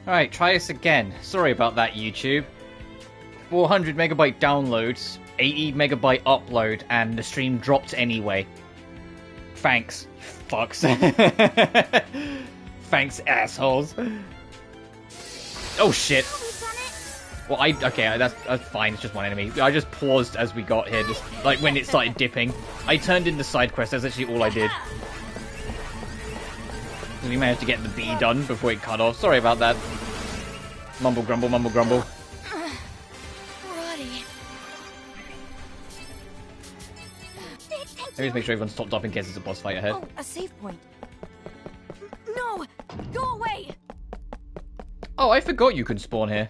Alright, try this again. Sorry about that, YouTube. 400 megabyte downloads, 80 megabyte upload, and the stream dropped anyway. Thanks, fucks. Thanks, assholes. Oh shit. Well, okay, that's fine. It's just one enemy. I just paused as we got here, just like when it started dipping. I turned in the side quest. That's actually all I did. We managed to get the bee done before it cut off. Sorry about that. Mumble grumble, mumble grumble. Roddy. Let me just make sure everyone's topped up in case there's a boss fight ahead. Oh, a save point. No! Go away! Oh, I forgot you can spawn here.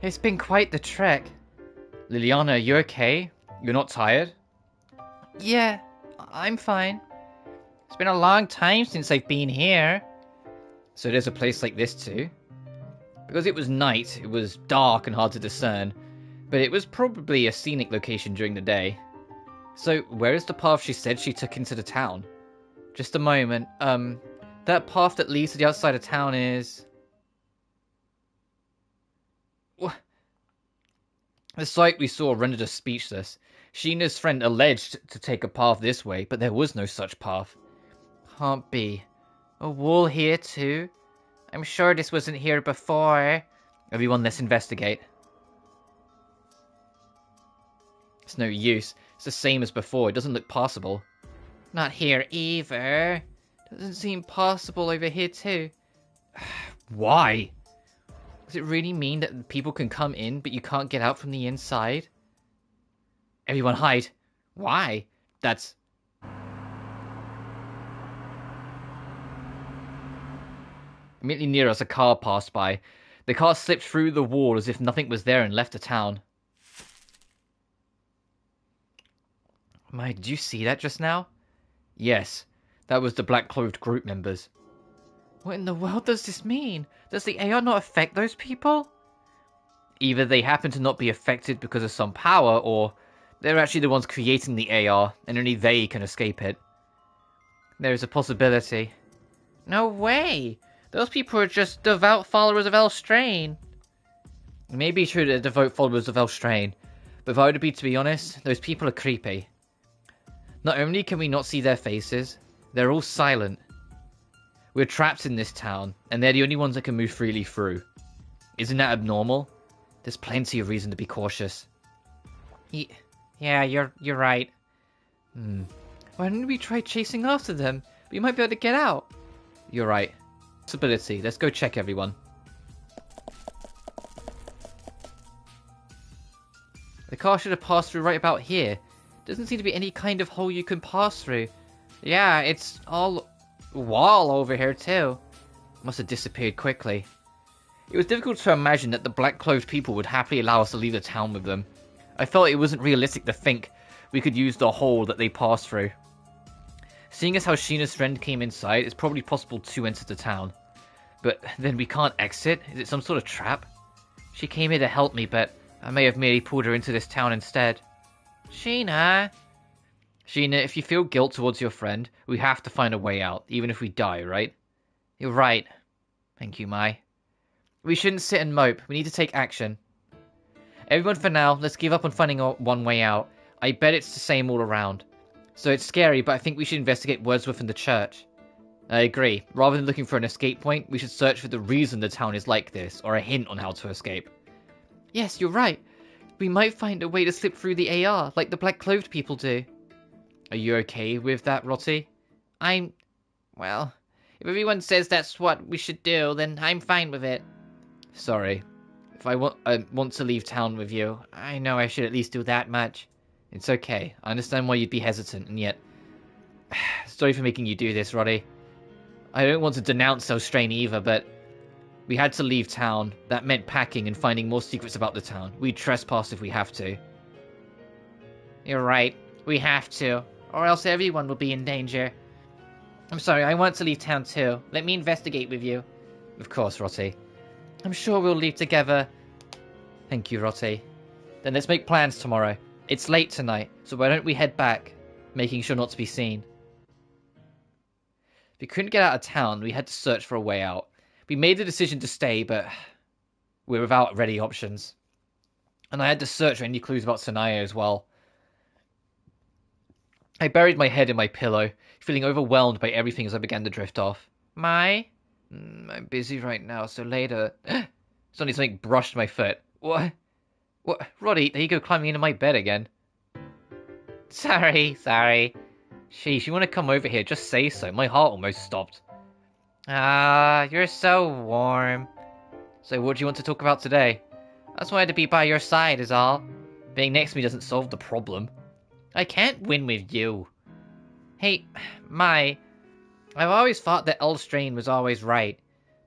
It's been quite the trek. Liliana, are you okay? You're not tired? Yeah, I'm fine. It's been a long time since I've been here. So there's a place like this too? Because it was night, it was dark and hard to discern, but it was probably a scenic location during the day. So where is the path she said she took into the town? Just a moment, that path that leads to the outside of town is... What? The sight we saw rendered us speechless. Sheena's friend alleged to take a path this way, but there was no such path. Can't be. A wall here too? I'm sure this wasn't here before. Everyone, let's investigate. It's no use. It's the same as before. It doesn't look possible. Not here either. Doesn't seem possible over here too. Why? Does it really mean that people can come in, but you can't get out from the inside? Everyone hide. Why? That's... Immediately near us, a car passed by. The car slipped through the wall as if nothing was there and left the town. Mike, did you see that just now? Yes, that was the black-clothed group members. What in the world does this mean? Does the AR not affect those people? Either they happen to not be affected because of some power, or they're actually the ones creating the AR, and only they can escape it. There is a possibility. No way! Those people are just devout followers of Elstrain. It may be true they're devout followers of Elstrain, but if I were to be honest, those people are creepy. Not only can we not see their faces, they're all silent. We're trapped in this town, and they're the only ones that can move freely through. Isn't that abnormal? There's plenty of reason to be cautious. Yeah, you're right. Why don't we try chasing after them? We might be able to get out. You're right. Possibility. Let's go check, everyone. The car should have passed through right about here. Doesn't seem to be any kind of hole you can pass through. Yeah, it's all wall over here too. Must have disappeared quickly. It was difficult to imagine that the black-clothed people would happily allow us to leave the town with them. I felt it wasn't realistic to think we could use the hole that they passed through. Seeing as how Sheena's friend came inside, it's probably possible to enter the town. But then we can't exit? Is it some sort of trap? She came here to help me, but I may have merely pulled her into this town instead. Sheena, if you feel guilt towards your friend, we have to find a way out, even if we die, right? You're right. Thank you, Mai. We shouldn't sit and mope. We need to take action. Everyone for now, let's give up on finding one way out. I bet it's the same all around. So it's scary, but I think we should investigate Wordsworth and the church. I agree. Rather than looking for an escape point, we should search for the reason the town is like this, or a hint on how to escape. Yes, you're right. We might find a way to slip through the AR, like the black-clothed people do. Are you okay with that, Rotty? Well, if everyone says that's what we should do, then I'm fine with it. Sorry. If I want to leave town with you, I know I should at least do that much. It's okay. I understand why you'd be hesitant, and yet... Sorry for making you do this, Roddy. I don't want to denounce Elstrain either, but... We had to leave town. That meant packing and finding more secrets about the town. We'd trespass if we have to. You're right. We have to. Or else everyone will be in danger. I'm sorry, I want to leave town too. Let me investigate with you. Of course, Rotty. I'm sure we'll leave together. Thank you, Rotty. Then let's make plans tomorrow. It's late tonight, so why don't we head back, making sure not to be seen. If we couldn't get out of town, we had to search for a way out. We made the decision to stay, but we were without ready options. And I had to search for any clues about Sanaya as well. I buried my head in my pillow, feeling overwhelmed by everything as I began to drift off. I'm busy right now, so later. Suddenly something brushed my foot. What? Roddy, there you go climbing into my bed again. Sorry. Sheesh, you want to come over here, just say so. My heart almost stopped. You're so warm. So what do you want to talk about today? I just wanted to be by your side is all. Being next to me doesn't solve the problem. I can't win with you. Hey, I've always thought that Elstrain was always right.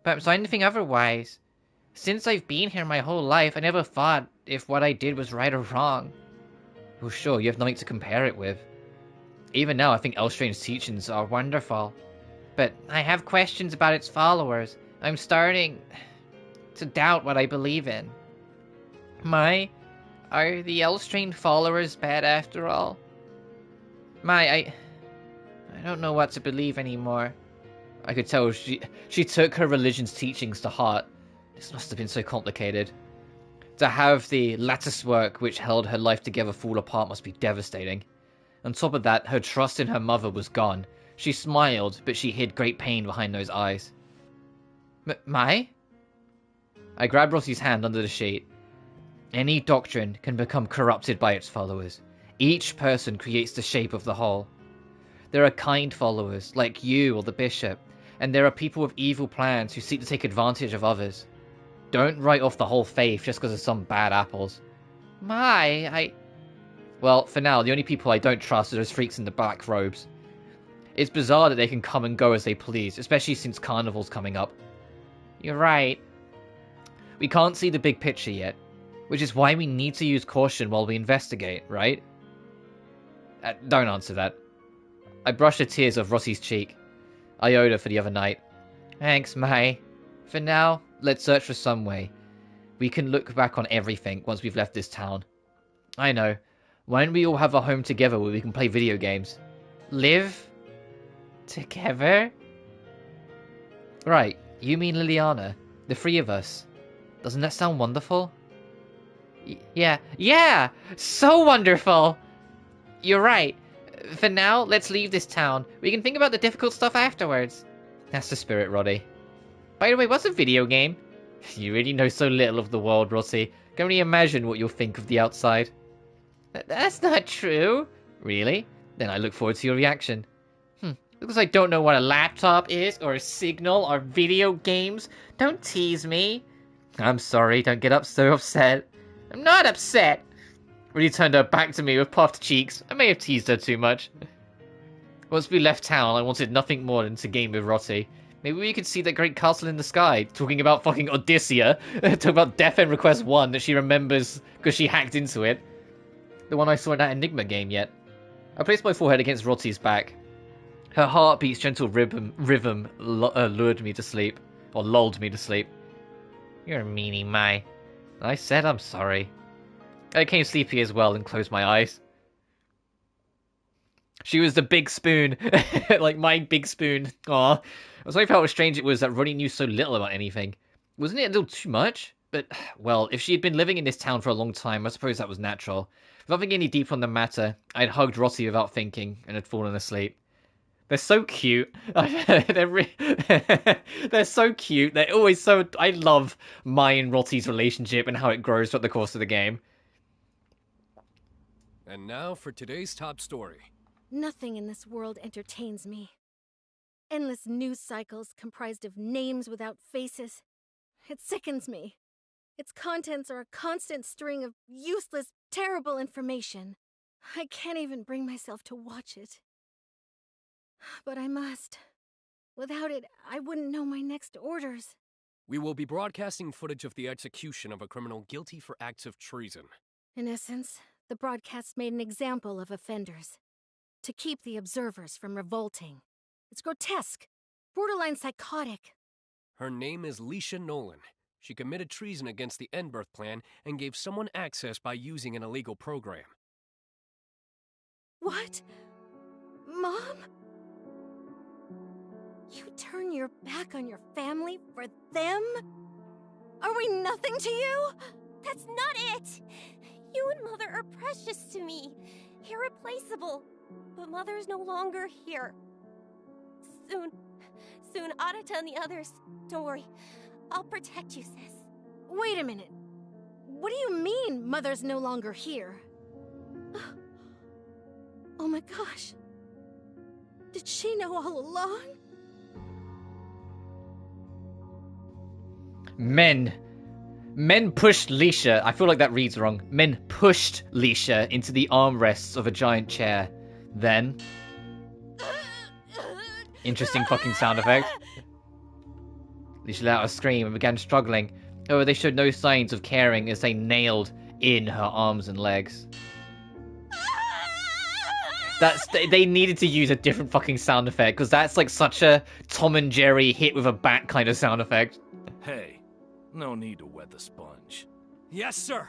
Perhaps anything otherwise. Since I've been here my whole life, I never thought if what I did was right or wrong. Well, sure, you have nothing to compare it with. Even now, I think Elstrain's teachings are wonderful. But I have questions about its followers. I'm starting to doubt what I believe in. Are the Elstrain followers bad after all? I don't know what to believe anymore. I could tell she took her religion's teachings to heart. This must have been so complicated. To have the lattice work which held her life together fall apart must be devastating. On top of that, her trust in her mother was gone. She smiled, but she hid great pain behind those eyes. I grabbed Rossi's hand under the sheet. Any doctrine can become corrupted by its followers. Each person creates the shape of the whole. There are kind followers, like you or the bishop, and there are people with evil plans who seek to take advantage of others. Don't write off the whole faith just because of some bad apples. Well, for now, the only people I don't trust are those freaks in the black robes. It's bizarre that they can come and go as they please, especially since Carnival's coming up. You're right. We can't see the big picture yet, which is why we need to use caution while we investigate, right? Don't answer that. I brushed the tears off Rossi's cheek. I owed her for the other night. Thanks, Mai. For now, let's search for some way. We can look back on everything once we've left this town. I know. Why don't we all have a home together where we can play video games? Live? Together? Right, you mean Liliana. The three of us. Doesn't that sound wonderful? Yeah! So wonderful! You're right. For now, let's leave this town. We can think about the difficult stuff afterwards. That's the spirit, Roddy. By the way, what's a video game? You really know so little of the world, Rossi. Can only imagine what you'll think of the outside. That's not true. Really? Then I look forward to your reaction. Because I don't know what a laptop is, or a signal, or video games. Don't tease me. I'm sorry, don't get so upset. I'm not upset. Really turned her back to me with puffed cheeks. I may have teased her too much. Once we left town, I wanted nothing more than to game with Rossi. Maybe we could see that great castle in the sky, talking about fucking Odyssea, talking about Death End Request 1 that she remembers because she hacked into it. The one I saw in that Enigma game yet. I placed my forehead against Rossi's back. Her heartbeat's gentle rhythm lured me to sleep, or lulled me to sleep. You're a meanie, Mai. I said I'm sorry. I became sleepy as well and closed my eyes. She was the big spoon. Like my big spoon. Aw. I was wondering how strange it was that Ronnie knew so little about anything. Wasn't it a little too much? But, well, if she had been living in this town for a long time, I suppose that was natural. Without thinking any deeper on the matter, I'd hugged Rossi without thinking and had fallen asleep. They're so cute. They're so cute. They're always so... I love Mai and Rossi's relationship and how it grows throughout the course of the game. And now for today's top story. Nothing in this world entertains me. Endless news cycles comprised of names without faces. It sickens me. Its contents are a constant string of useless, terrible information. I can't even bring myself to watch it. But I must. Without it, I wouldn't know my next orders. We will be broadcasting footage of the execution of a criminal guilty for acts of treason. In essence, the broadcast made an example of offenders. To keep the observers from revolting. It's grotesque, borderline psychotic. Her name is Leisha Nolan. She committed treason against the Endbirth plan and gave someone access by using an illegal program. What? Mom? your back on your family for them? Are we nothing to you? That's not it! You and Mother are precious to me. Irreplaceable. But Mother's no longer here. Soon, Adata and the others. Don't worry. I'll protect you, sis. Wait a minute. What do you mean, Mother's no longer here? Oh my gosh. Did she know all along? Men pushed Leisha. I feel like that reads wrong. Men pushed Leisha into the armrests of a giant chair. Then... Interesting fucking sound effect. Leisha let out a scream and began struggling. However, they showed no signs of caring as they nailed in her arms and legs. They needed to use a different fucking sound effect, because that's like such a Tom and Jerry hit with a bat kind of sound effect. Hey, no need to wet the sponge. Yes, sir.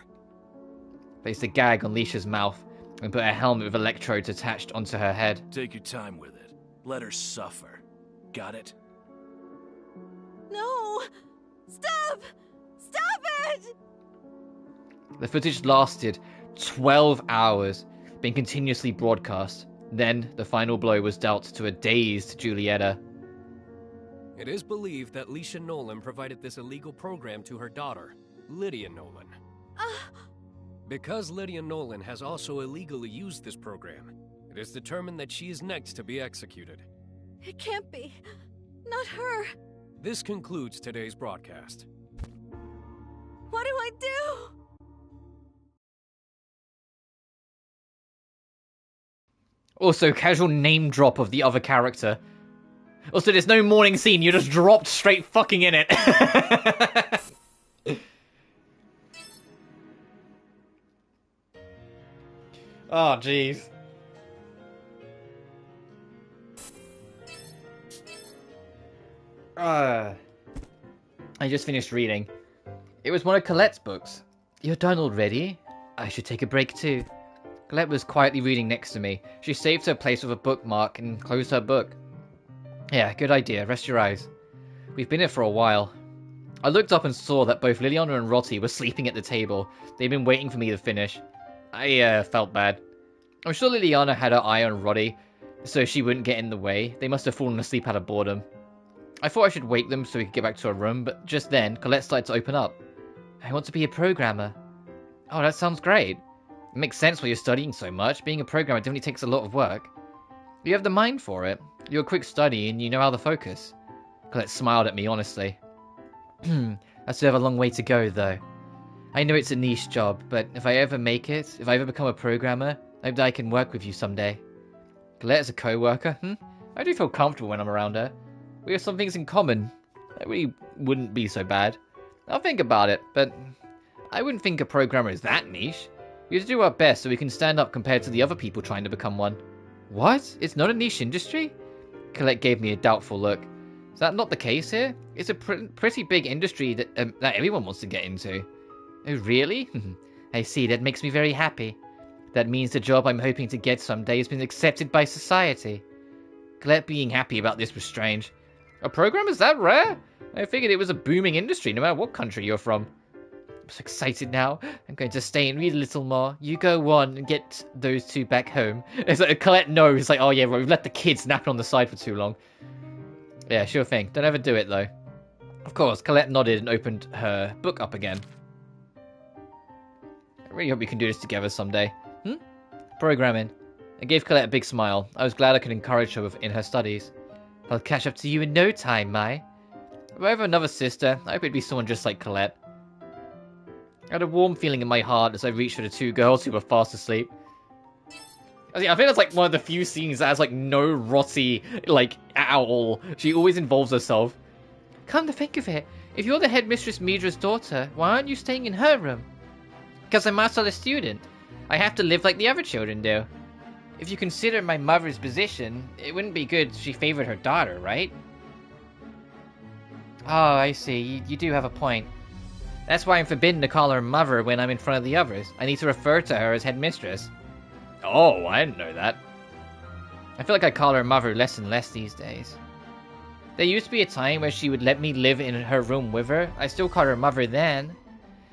Placed a gag on Leisha's mouth and put a helmet with electrodes attached onto her head. Take your time with it. Let her suffer. Got it? No! Stop! Stop it! The footage lasted 12 hours, being continuously broadcast. Then, the final blow was dealt to a dazed Julieta. It is believed that Leisha Nolan provided this illegal program to her daughter, Lydia Nolan. Because Lydia Nolan has also illegally used this program, it is determined that she is next to be executed. It can't be. Not her. This concludes today's broadcast. What do I do? Also, casual name drop of the other character. Also, there's no morning scene, you just dropped straight fucking in it. Oh, jeez. I just finished reading. It was one of Colette's books. You're done already? I should take a break too. Colette was quietly reading next to me. She saved her place with a bookmark and closed her book. Yeah, good idea. Rest your eyes. We've been here for a while. I looked up and saw that both Liliana and Rotti were sleeping at the table. They'd been waiting for me to finish. I felt bad. I'm sure Liliana had her eye on Rotti, so she wouldn't get in the way. They must have fallen asleep out of boredom. I thought I should wake them so we could get back to our room, but just then, Colette started to open up. I want to be a programmer. Oh, that sounds great. It makes sense why you're studying so much. Being a programmer definitely takes a lot of work. You have the mind for it. You're a quick study and you know how to focus. Colette smiled at me honestly. I still have a long way to go, though. I know it's a niche job, but if I ever make it, if I ever become a programmer, I hope that I can work with you someday. Colette is a co-worker? I do feel comfortable when I'm around her. We have some things in common. That really wouldn't be so bad. I'll think about it, but I wouldn't think a programmer is that niche. We have to do our best so we can stand up compared to the other people trying to become one. What? It's not a niche industry? Colette gave me a doubtful look. Is that not the case here? It's a pretty big industry that everyone wants to get into. Oh, really? I see, that makes me very happy. That means the job I'm hoping to get someday has been accepted by society. Colette being happy about this was strange. A programmer's that rare? I figured it was a booming industry, no matter what country you're from. I'm so excited now. I'm going to stay and read a little more. You go on and get those two back home. It's like Colette knows. It's like, oh yeah, right, we've let the kids nap on the side for too long. Yeah, sure thing. Don't ever do it, though. Of course, Colette nodded and opened her book up again. I really hope we can do this together someday. Programming. I gave Colette a big smile. I was glad I could encourage her in her studies. I'll catch up to you in no time, Mai. If I have another sister, I hope it'd be someone just like Colette. I had a warm feeling in my heart as I reached for the two girls who were fast asleep. I think that's like one of the few scenes that has like no Rotti, like, at all. She always involves herself. Come to think of it, if you're the headmistress Midra's daughter, why aren't you staying in her room? Because I'm also a student. I have to live like the other children do. If you consider my mother's position, it wouldn't be good if she favored her daughter, right? Oh, I see. You do have a point. That's why I'm forbidden to call her mother when I'm in front of the others. I need to refer to her as headmistress. Oh, I didn't know that. I feel like I call her mother less and less these days. There used to be a time where she would let me live in her room with her. I still called her mother then.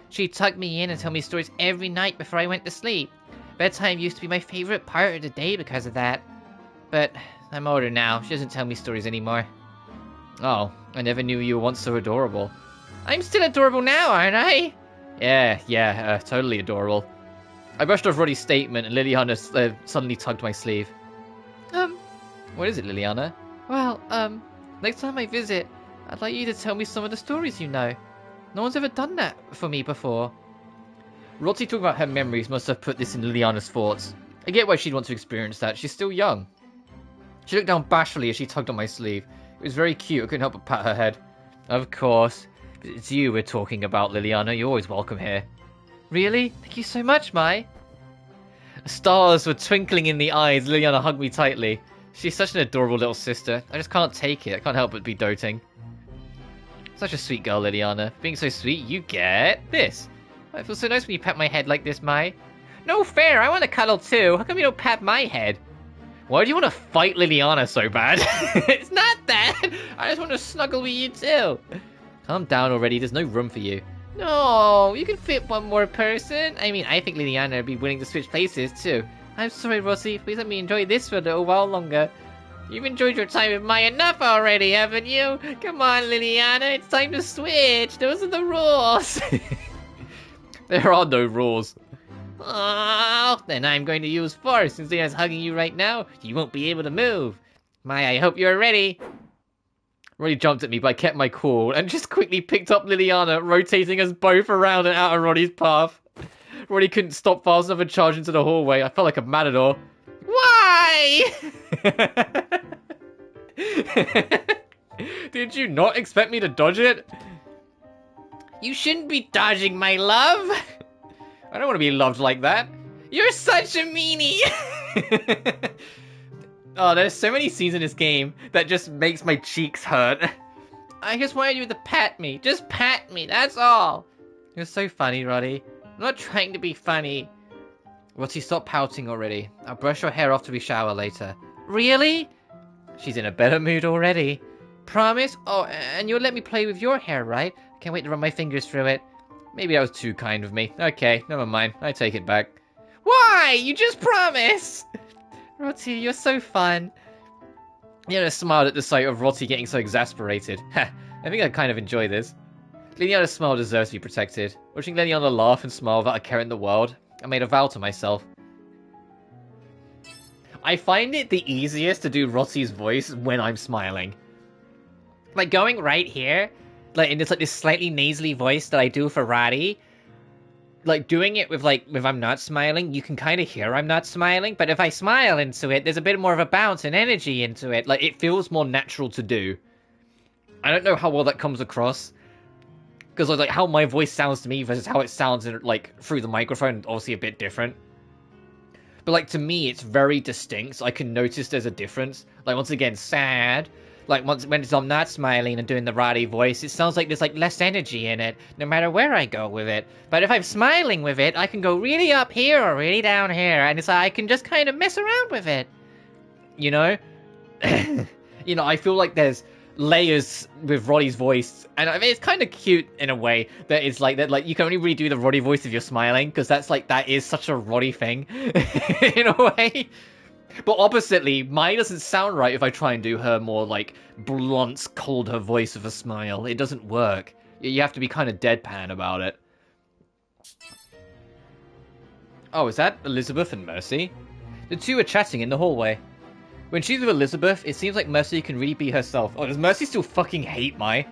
She'd tuck me in and tell me stories every night before I went to sleep. Bedtime used to be my favorite part of the day because of that. But I'm older now. She doesn't tell me stories anymore. Oh, I never knew you were once so adorable. I'm still adorable now, aren't I? Yeah, totally adorable. I brushed off Roddy's statement and Liliana suddenly tugged my sleeve. What is it, Liliana? Well, next time I visit, I'd like you to tell me some of the stories you know. No one's ever done that for me before. Roddy talking about her memories must have put this in Liliana's thoughts. I get why she'd want to experience that. She's still young. She looked down bashfully as she tugged on my sleeve. It was very cute. I couldn't help but pat her head. Of course. It's you we're talking about, Liliana. You're always welcome here. Really? Thank you so much, Mai. Stars were twinkling in the eyes. Liliana hugged me tightly. She's such an adorable little sister. I just can't take it. I can't help but be doting. Such a sweet girl, Liliana. Being so sweet, you get this. It feels so nice when you pat my head like this, Mai. No fair. I want to cuddle too. How come you don't pat my head? Why do you want to fight Liliana so bad? It's not that. I just want to snuggle with you too. Calm down already. There's no room for you. No, you can fit one more person. I mean, I think Liliana would be willing to switch places too. I'm sorry, Rossi. Please let me enjoy this for a little while longer. You've enjoyed your time with Mai enough already, haven't you? Come on, Liliana. It's time to switch. Those are the rules. There are no rules. Oh, then I'm going to use force. Since Leon's hugging you right now, you won't be able to move. Mai, I hope you're ready. Roddy jumped at me, but I kept my cool and just quickly picked up Liliana, rotating us both around and out of Roddy's path. Roddy couldn't stop fast enough and charge into the hallway. I felt like a matador. Why? Did you not expect me to dodge it? You shouldn't be dodging, my love. I don't want to be loved like that. You're such a meanie. Oh, there's so many scenes in this game that just makes my cheeks hurt. I just wanted you to pat me. Just pat me, that's all. You're so funny, Roddy. I'm not trying to be funny. Roddy, stop pouting already. I'll brush your hair after we shower later. Really? She's in a better mood already. Promise? Oh, and you'll let me play with your hair, right? I can't wait to run my fingers through it. Maybe that was too kind of me. Okay, never mind. I take it back. Why? You just promised! Roddy, you're so fun. Liliana smiled at the sight of Roddy getting so exasperated. Ha, I think I kind of enjoy this. Liliana's smile deserves to be protected. Watching Liliana laugh and smile without a care in the world, I made a vow to myself. I find it the easiest to do Roddy's voice when I'm smiling. Like going right here, like in this slightly nasally voice that I do for Roddy. Like doing it with if I'm not smiling, you can kind of hear I'm not smiling, but if I smile into it, there's a bit more of a bounce and energy into it. Like it feels more natural to do. I don't know how well that comes across, because like how my voice sounds to me versus how it sounds in, through the microphone, obviously a bit different. But to me, it's very distinct. So I can notice there's a difference. Like once again, sad. Like when I'm not smiling and doing the Roddy voice, it sounds like there's less energy in it, no matter where I go with it. But if I'm smiling with it, I can go really up here or really down here, and it's like I can just kind of mess around with it. You know? You know, I feel like there's layers with Roddy's voice, and I mean, it's kind of cute in a way that it's like that. Like you can only really do the Roddy voice if you're smiling, because that is such a Roddy thing in a way. But oppositely, Mai doesn't sound right if I try and do her more blunt, cold her voice with a smile. It doesn't work. You have to be kind of deadpan about it. Oh, is that Elizabeth and Mercy? The two are chatting in the hallway. When she's with Elizabeth, it seems like Mercy can really be herself. Oh, does Mercy still fucking hate Mai?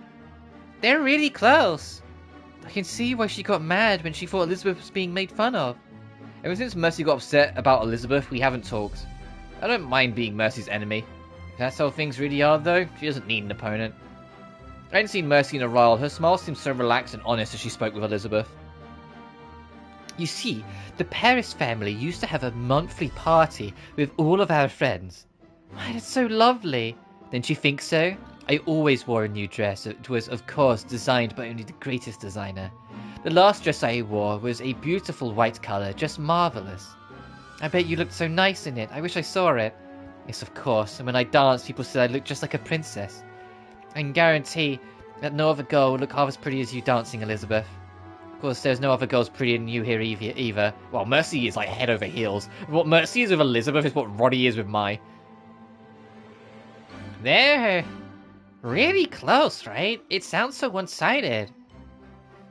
They're really close. I can see why she got mad when she thought Elizabeth was being made fun of. Ever since Mercy got upset about Elizabeth, we haven't talked. I don't mind being Mercy's enemy. If that's how things really are, though, she doesn't need an opponent. I hadn't seen Mercy in a while. Her smile seemed so relaxed and honest as she spoke with Elizabeth. You see, the Paris family used to have a monthly party with all of our friends. Why, that's so lovely. Didn't you think so? I always wore a new dress. It was, of course, designed by only the greatest designer. The last dress I wore was a beautiful white colour, just marvellous. I bet you looked so nice in it. I wish I saw it. Yes, of course. And when I danced, people said I looked just like a princess. I can guarantee that no other girl would look half as pretty as you dancing, Elizabeth. Of course, there's no other girls prettier than you here either. Well, Mercy is like head over heels. What Mercy is with Elizabeth is what Roddy is with Mai. They're really close, right? It sounds so one-sided.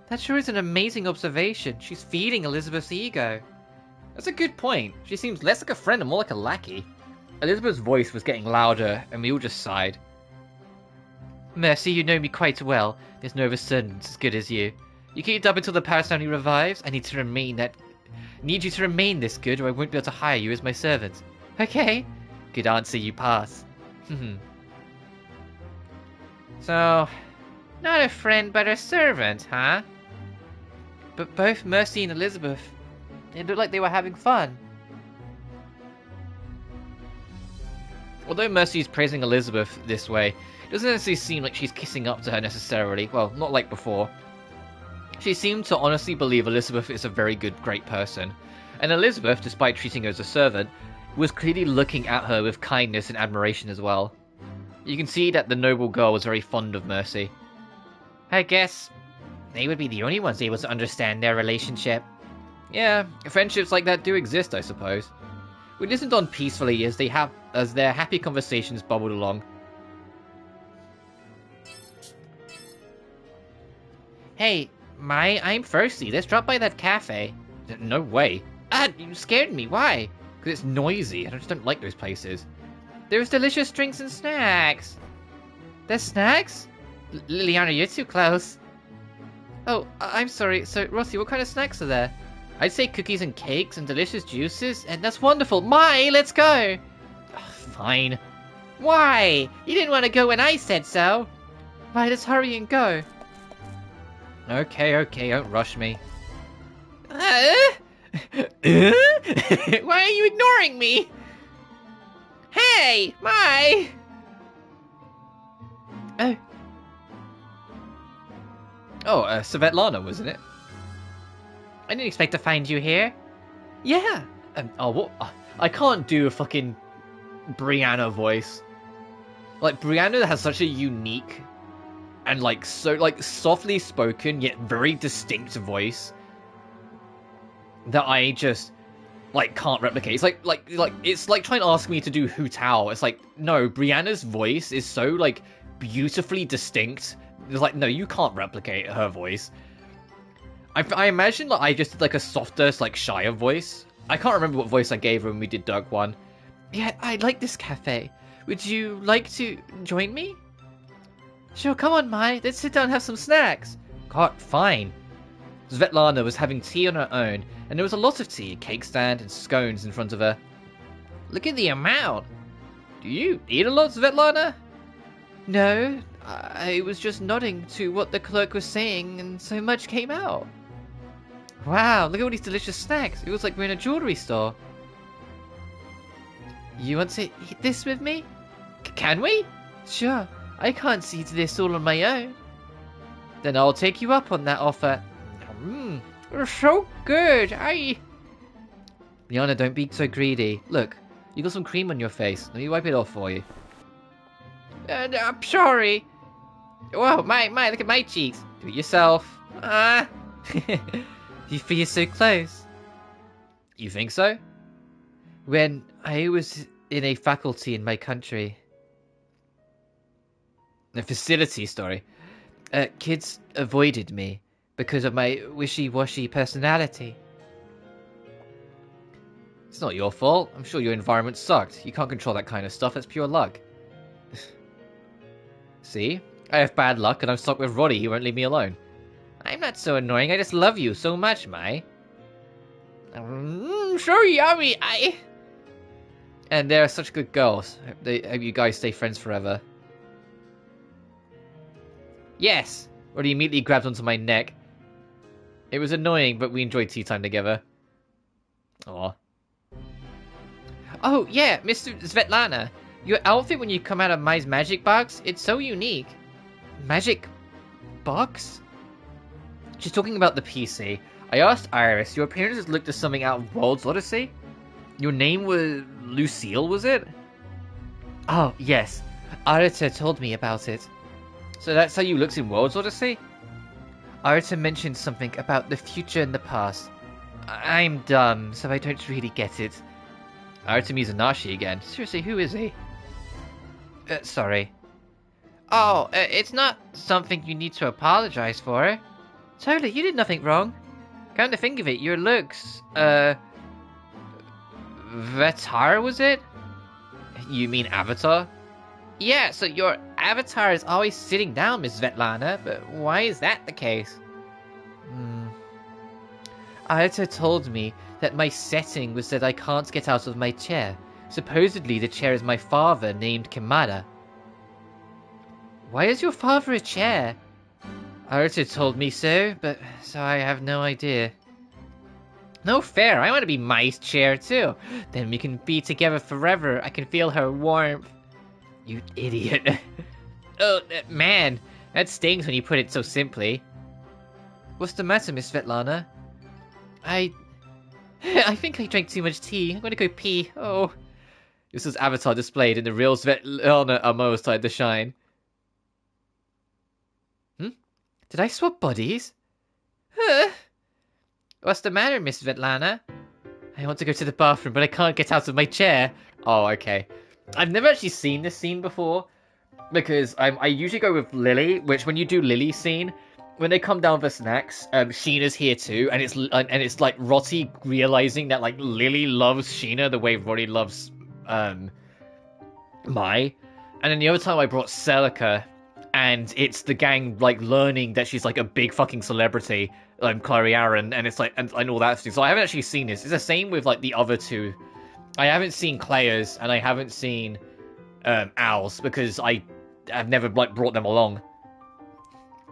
That sure is an amazing observation. She's feeding Elizabeth's ego. That's a good point. She seems less like a friend and more like a lackey. Elizabeth's voice was getting louder, and we all just sighed. Mercy, you know me quite well. There's no other servant as good as you. You keep it up until the Paris family revives. I need you to remain this good, or I won't be able to hire you as my servant. Okay. Good answer, you pass. So, not a friend, but a servant, huh? But both Mercy and Elizabeth, they looked like they were having fun. Although Mercy is praising Elizabeth this way, it doesn't necessarily seem like she's kissing up to her necessarily. Well, not like before. She seemed to honestly believe Elizabeth is a very good, great person. And Elizabeth, despite treating her as a servant, was clearly looking at her with kindness and admiration as well. You can see that the noble girl was very fond of Mercy. I guess they would be the only ones able to understand their relationship. Yeah, friendships like that do exist, I suppose. We listened on peacefully as their happy conversations bubbled along. Hey, Mai, I'm thirsty. Let's drop by that cafe. No way. You scared me. Why? Because it's noisy. I just don't like those places. There's delicious drinks and snacks. There's snacks? Liliana, you're too close. Oh, I'm sorry. So, Rossi, what kind of snacks are there? I'd say cookies and cakes and delicious juices, and that's wonderful. Mai, let's go! Fine. Why? You didn't want to go when I said so. Right, let's hurry and go. Okay, don't rush me. Why are you ignoring me? Hey, Mai! Svetlana, wasn't it? I didn't expect to find you here. Yeah. What? I can't do a fucking Brianna voice. Like, Brianna has such a unique and softly spoken yet very distinct voice that I just can't replicate. It's it's like trying to ask me to do Hu Tao. It's like, no, Brianna's voice is so beautifully distinct. It's like, no, you can't replicate her voice. I imagine I just did a softer, shyer voice. I can't remember what voice I gave her when we did Dark 1. Yeah, I like this cafe. Would you like to join me? Sure, come on, Mai. Let's sit down and have some snacks. God, fine. Svetlana was having tea on her own, and there was a lot of tea, cake stand, and scones in front of her. Look at the amount. Do you eat a lot, Svetlana? No, I was just nodding to what the clerk was saying, and so much came out. Wow, look at all these delicious snacks. It was like we're in a jewelry store. You want to eat this with me? Can we? Sure, I can't see to this all on my own. Then I'll take you up on that offer. You're so good, Liana, don't be so greedy. Look, you got some cream on your face. Let me wipe it off for you. I'm sorry. Whoa, Mai, look at my cheeks. Do it yourself. You feel so close. You think so? When I was in a faculty in my country... A facility, sorry. Kids avoided me because of my wishy-washy personality. It's not your fault. I'm sure your environment sucked. You can't control that kind of stuff. That's pure luck. See? I have bad luck and I'm stuck with Roddy. He won't leave me alone. I'm not so annoying. I just love you so much, Mai. So yummy, And they're such good girls. Hope you guys stay friends forever. Yes! Roddy immediately grabbed onto my neck. It was annoying, but we enjoyed tea time together. Aw. Oh, yeah, Mr. Svetlana. Your outfit when you come out of Mai's magic box, it's so unique. Magic box? She's talking about the PC. I asked Iris, your appearances looked as something out of World's Odyssey? Your name was Lucille, was it? Oh, yes. Arita told me about it. So that's how you looks in World's Odyssey? Arta mentioned something about the future and the past. I'm dumb, so I don't really get it. Arta Mizanashi again. Seriously, who is he? Sorry. Oh, it's not something you need to apologize for. Totally, you did nothing wrong. Come to think of it, your looks, Vatar, was it? You mean Avatar? Yeah, so your avatar is always sitting down, Miss Svetlana, but why is that the case? Ayata told me that my setting was that I can't get out of my chair. Supposedly the chair is my father, named Kimada. Why is your father a chair? Ayata told me so, but so I have no idea. No fair, I want to be my chair too. Then we can be together forever. I can feel her warmth. You idiot. Oh, man, that stings when you put it so simply. What's the matter, Miss Svetlana? I think I drank too much tea. I'm gonna go pee. Oh. This is Avatar displayed in the real Svetlana almost started to shine. Did I swap bodies? What's the matter, Miss Svetlana? I want to go to the bathroom, but I can't get out of my chair. Oh, okay. I've never actually seen this scene before, because I usually go with Lily, which when you do Lily's scene, when they come down for snacks, Sheena's here too, and it's like Rotty realizing that like Lily loves Sheena the way Rotty loves Mai, and then the other time I brought Celica, and it's the gang like learning that she's like a big fucking celebrity, Clary Aaron, and it's like and all that stuff. So I haven't actually seen this. It's the same with like the other two. I haven't seen Claire's and I haven't seen Al's because I've never like brought them along.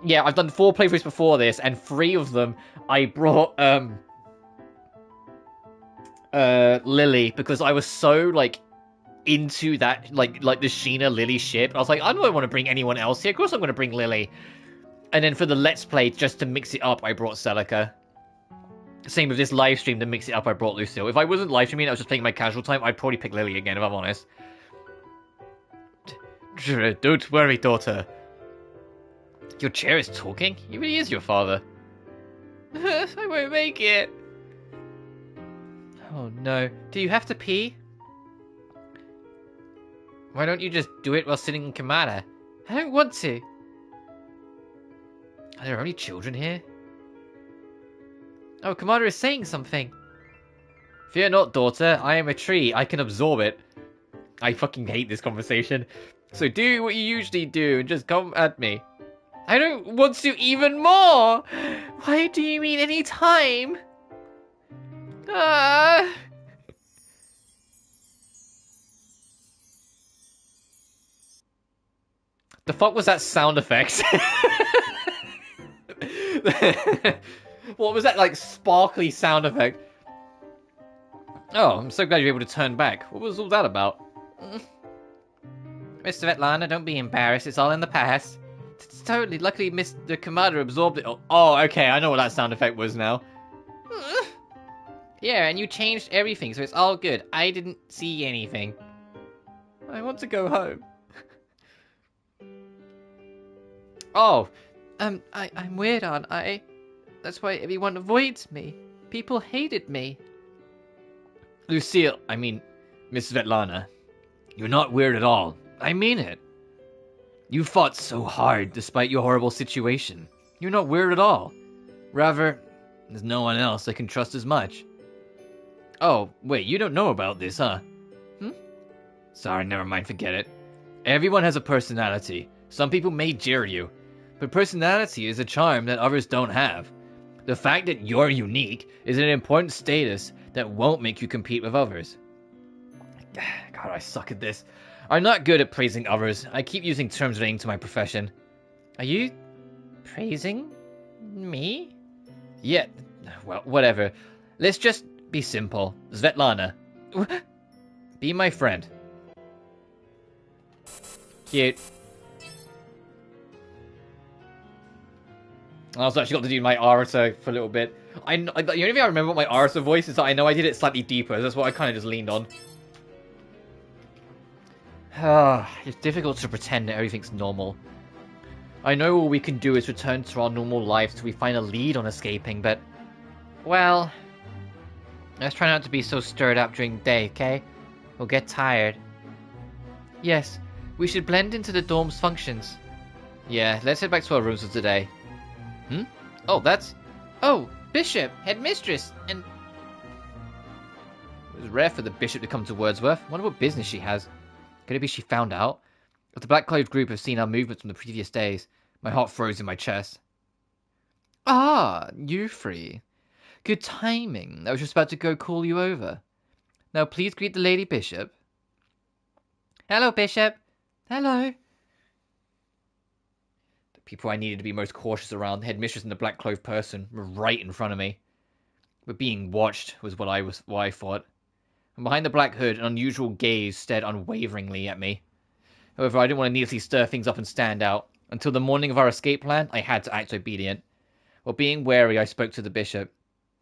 Yeah, I've done 4 playthroughs before this, and 3 of them I brought Lily because I was so like into that like the Sheena Lily ship. I was like, I don't want to bring anyone else here. Of course I'm going to bring Lily. And then for the Let's Play, just to mix it up, I brought Celica. Same with this live stream, to mix it up, I brought Lucille. If I wasn't live streaming, I was just playing my casual time, I'd probably pick Lily again, if I'm honest. Don't worry, daughter. Your chair is talking? He really is your father. I won't make it. Oh no. Do you have to pee? Why don't you just do it while sitting in Kamada? I don't want to. Are there only children here? Oh, Kamada is saying something. Fear not, daughter. I am a tree. I can absorb it. I fucking hate this conversation. So do what you usually do and just come at me. I don't want to even more! Why do you mean any time? Ah. The fuck was that sound effect? What was that, like, sparkly sound effect? Oh, I'm so glad you're able to turn back. What was all that about? Mr. Svetlana, don't be embarrassed. It's all in the past. It's totally. Luckily, Mr. Commander absorbed it. Oh, okay. I know what that sound effect was now. Yeah, and you changed everything, so it's all good. I didn't see anything. I want to go home. Oh, I'm weird, aren't I? That's why everyone avoids me. People hated me. Lucille, I mean, Miss Svetlana, you're not weird at all. I mean it. You fought so hard despite your horrible situation. You're not weird at all. Rather, there's no one else I can trust as much. Oh, wait, you don't know about this, huh? Sorry, never mind, forget it. Everyone has a personality. Some people may jeer you. But personality is a charm that others don't have. The fact that you're unique is an important status that won't make you compete with others. God, I suck at this. I'm not good at praising others. I keep using terms relating to my profession. Are you praising me? Yeah, well, whatever. Let's just be simple. Svetlana, be my friend. Cute. I also actually got to do my Arata for a little bit. The only thing I remember about my Arata voice is that I know I did it slightly deeper. That's what I kind of just leaned on. It's difficult to pretend that everything's normal. I know all we can do is return to our normal lives till we find a lead on escaping, but... Well... Let's try not to be so stirred up during the day, okay? We'll get tired. Yes, we should blend into the dorm's functions. Yeah, let's head back to our rooms for today. Oh, that's... Oh, Bishop, Headmistress, and... It was rare for the Bishop to come to Wordsworth. I wonder what business she has. Could it be she found out? If the Black-Clothed group have seen our movements from the previous days, my heart froze in my chest. Ah, you three. Good timing. I was just about to go call you over. Now please greet the Lady Bishop. Hello, Bishop. Hello. The people I needed to be most cautious around, the Headmistress and the Black-Clothed person, were right in front of me. But being watched was what I thought. And behind the black hood, an unusual gaze stared unwaveringly at me. However, I didn't want to needlessly stir things up and stand out. Until the morning of our escape plan, I had to act obedient. While being wary, I spoke to the Bishop.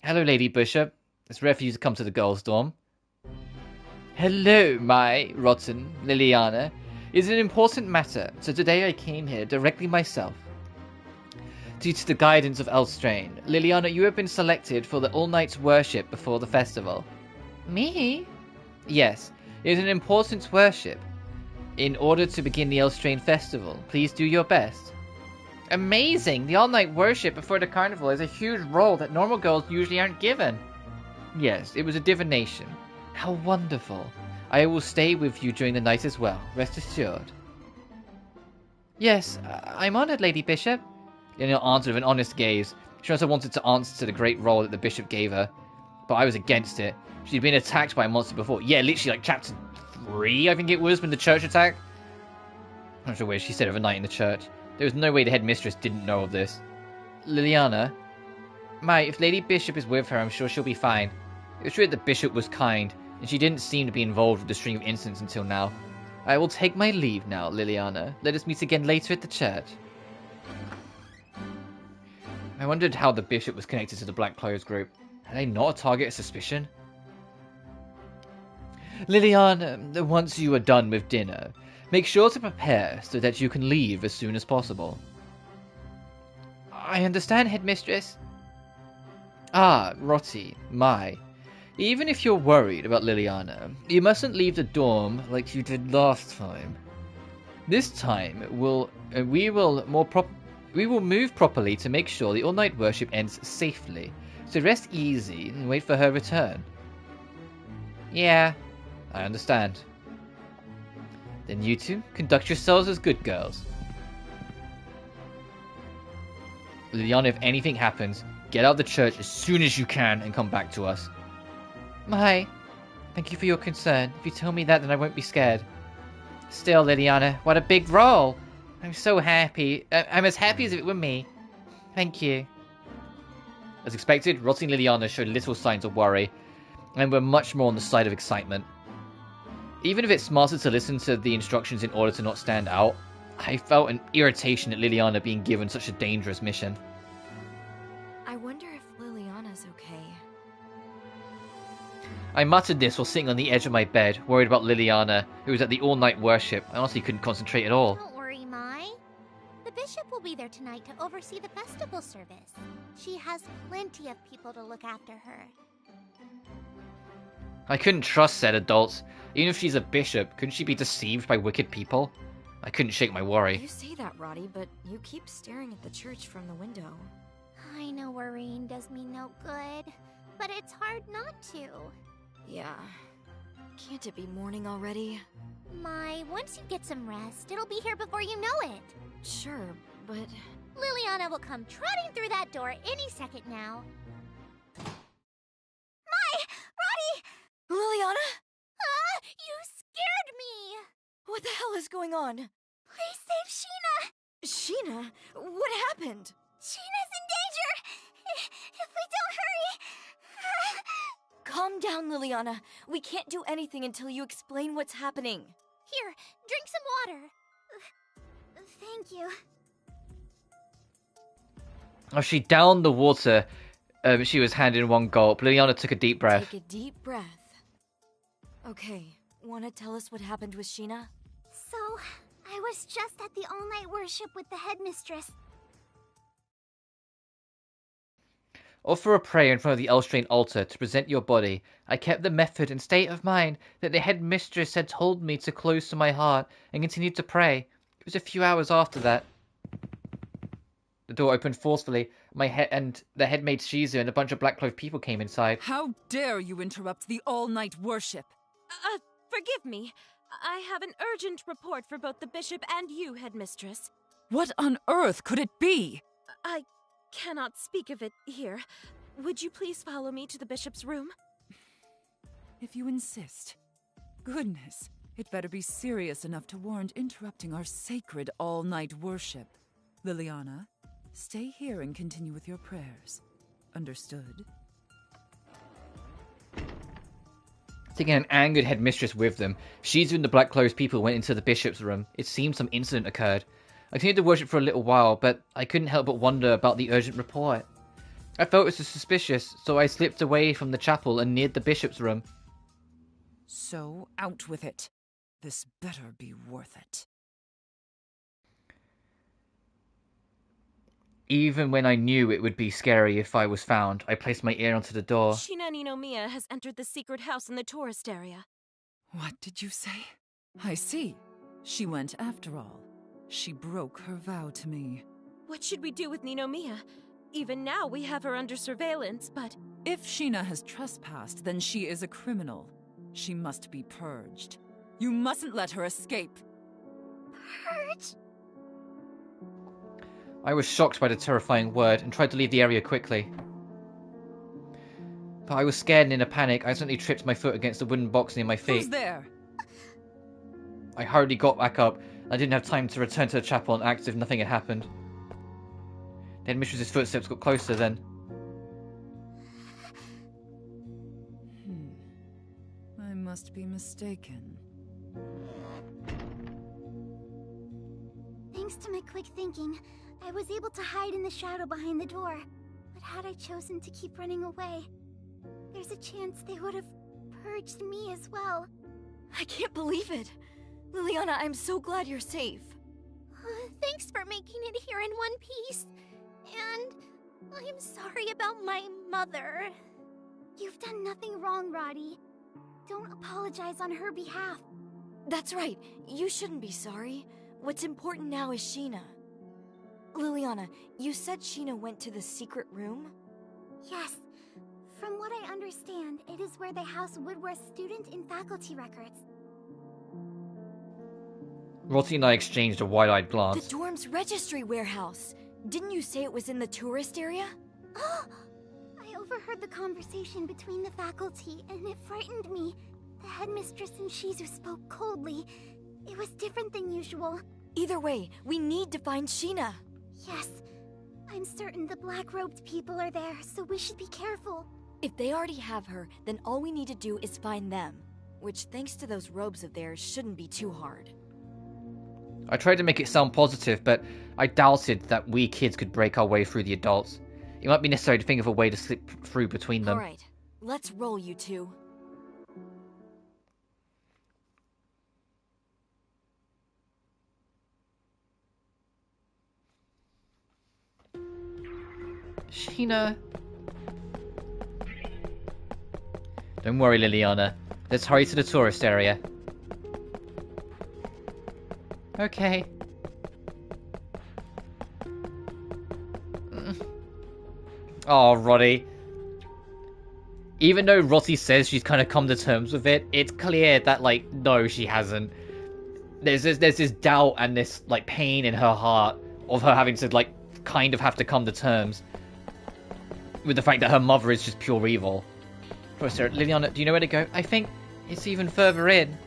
Hello, Lady Bishop. It's rare for you to come to the girls' dorm. Hello, my rotten Liliana. It's an important matter, so today I came here directly myself. Due to the guidance of Elstrain, Liliana, you have been selected for the all-night worship before the festival. Me? Yes, it is an important worship. In order to begin the Elstrain festival, please do your best. Amazing! The all-night worship before the carnival is a huge role that normal girls usually aren't given. Yes, it was a divination. How wonderful. I will stay with you during the night as well, rest assured. Yes, I'm honored, Lady Bishop. Liliana answered with an honest gaze. She also wanted to answer to the great role that the Bishop gave her. But I was against it. She'd been attacked by a monster before. Yeah, literally like chapter 3, I think it was, when the church attacked. I'm not sure where she said overnight in the church. There was no way the Headmistress didn't know of this. Liliana? Mate, if Lady Bishop is with her, I'm sure she'll be fine. It was true that the Bishop was kind, and she didn't seem to be involved with the string of incidents until now. I will take my leave now, Liliana. Let us meet again later at the church. I wondered how the Bishop was connected to the Black-Clothed group. Had they not a target of suspicion? Liliana, once you are done with dinner, make sure to prepare so that you can leave as soon as possible. I understand, Headmistress. Ah, Rotti, my. Even if you're worried about Liliana, you mustn't leave the dorm like you did last time. This time, we will move properly to make sure the all-night worship ends safely. So rest easy and wait for her return. Yeah, I understand. Then you two, conduct yourselves as good girls. Liliana, if anything happens, get out of the church as soon as you can and come back to us. My, thank you for your concern. If you tell me that, then I won't be scared. Still, Liliana, what a big role! I'm so happy. I'm as happy as if it were me. Thank you. As expected, Rotti and Liliana showed little signs of worry, and were much more on the side of excitement. Even if it's smarter to listen to the instructions in order to not stand out, I felt an irritation at Liliana being given such a dangerous mission. I wonder if Liliana's okay. I muttered this while sitting on the edge of my bed, worried about Liliana, who was at the all-night worship. I honestly couldn't concentrate at all. Don't worry, Mai. The Bishop will be there tonight to oversee the festival service. She has plenty of people to look after her. I couldn't trust said adults. Even if she's a bishop, couldn't she be deceived by wicked people? I couldn't shake my worry. You say that, Roddy, but you keep staring at the church from the window. I know worrying does me no good, but it's hard not to. Yeah. Can't it be morning already? Mai, once you get some rest, it'll be here before you know it. Sure, but... Liliana will come trotting through that door any second now. Mai! Roddy! Liliana? Ah! You scared me! What the hell is going on? Please save Sheena! Sheena? What happened? Sheena's in danger! If we don't hurry... Calm down, Liliana. We can't do anything until you explain what's happening. Here, drink some water. Thank you. As she downed the water she was handed in one gulp, Liliana took a deep breath. Take a deep breath. Okay, wanna tell us what happened with Sheena? So, I was just at the all-night worship with the headmistress. Offer a prayer in front of the Elstrain altar to present your body. I kept the method and state of mind that the headmistress had told me to close to my heart and continued to pray. It was a few hours after that. The door opened forcefully. The headmaid Shizu and a bunch of black-clothed people came inside. How dare you interrupt the all-night worship? Forgive me. I have an urgent report for both the bishop and you, headmistress. What on earth could it be? I cannot speak of it here. Would you please follow me to the bishop's room? If you insist. Goodness, it better be serious enough to warrant interrupting our sacred all-night worship. Liliana, stay here and continue with your prayers. Understood? Taking an angered headmistress with them, Shizu and the black-clothed people went into the bishop's room. It seemed some incident occurred. I continued to worship for a little while, but I couldn't help but wonder about the urgent report. I felt it was suspicious, so I slipped away from the chapel and neared the bishop's room. So, out with it. This better be worth it. Even when I knew it would be scary if I was found, I placed my ear onto the door. Shina Ninomiya has entered the secret house in the tourist area. What did you say? I see. She went after all. She broke her vow to me. What should we do with Ninomiya? Even now we have her under surveillance, but... If Shina has trespassed, then she is a criminal. She must be purged. You mustn't let her escape. Purge? I was shocked by the terrifying word and tried to leave the area quickly. But I was scared and in a panic, I accidentally tripped my foot against a wooden box near my feet. Who's there? I hurriedly got back up. I didn't have time to return to the chapel and act as if nothing had happened. The headmistress's footsteps got closer then. I must be mistaken. Thanks to my quick thinking, I was able to hide in the shadow behind the door. But had I chosen to keep running away, there's a chance they would have purged me as well. I can't believe it. Liliana, I'm so glad you're safe. Thanks for making it here in one piece. And I'm sorry about my mother. You've done nothing wrong, Roddy. Don't apologize on her behalf. That's right. You shouldn't be sorry. What's important now is Sheena. Liliana, you said Sheena went to the secret room? Yes. From what I understand, it is where they house Woodworth's student and faculty records. Rotty and I exchanged a wide-eyed glance. The dorm's registry warehouse. Didn't you say it was in the tourist area? I overheard the conversation between the faculty, and it frightened me. The headmistress and Shizu spoke coldly. It was different than usual. Either way, we need to find Sheena. Yes. I'm certain the black-robed people are there, so we should be careful. If they already have her, then all we need to do is find them. Which, thanks to those robes of theirs, shouldn't be too hard. I tried to make it sound positive, but I doubted that we kids could break our way through the adults. It might be necessary to think of a way to slip through between them. Alright, let's roll, you two. Sheena. Don't worry, Liliana. Let's hurry to the tourist area. Okay. Oh, Roddy. Even though Rotty says she's kind of come to terms with it, it's clear that, like, no, she hasn't. There's this doubt and this, like, pain in her heart of her having to, like, kind of have to come to terms with the fact that her mother is just pure evil. Professor, Liliana, do you know where to go? I think it's even further in.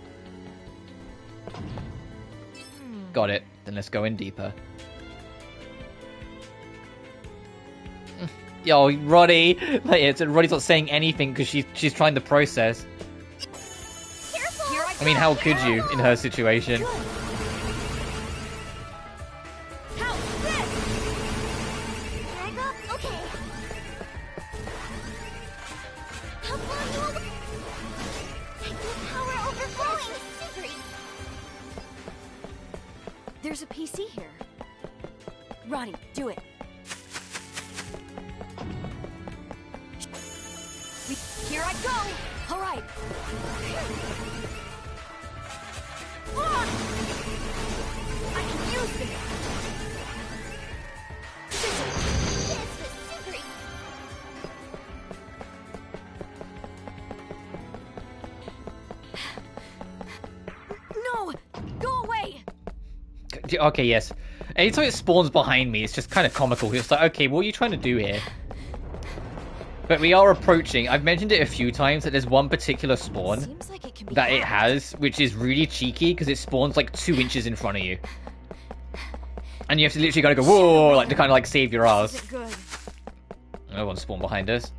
Got it. Then let's go in deeper. Yo, Roddy. Like, Roddy's not saying anything because she's trying to process. I mean, how could you in her situation? There's a PC here. Roddy, do it. Here I go! Alright. I can use this! This was secret. No! Go away! Okay, yes. Anytime it spawns behind me, it's just kind of comical. It's like, okay, what are you trying to do here? But we are approaching. I've mentioned it a few times that there's one particular spawn Like that it has, which is really cheeky because it spawns like 2 inches in front of you. And you have to literally gotta go, whoa, like to kind of like save your ass. Good. No one spawned behind us.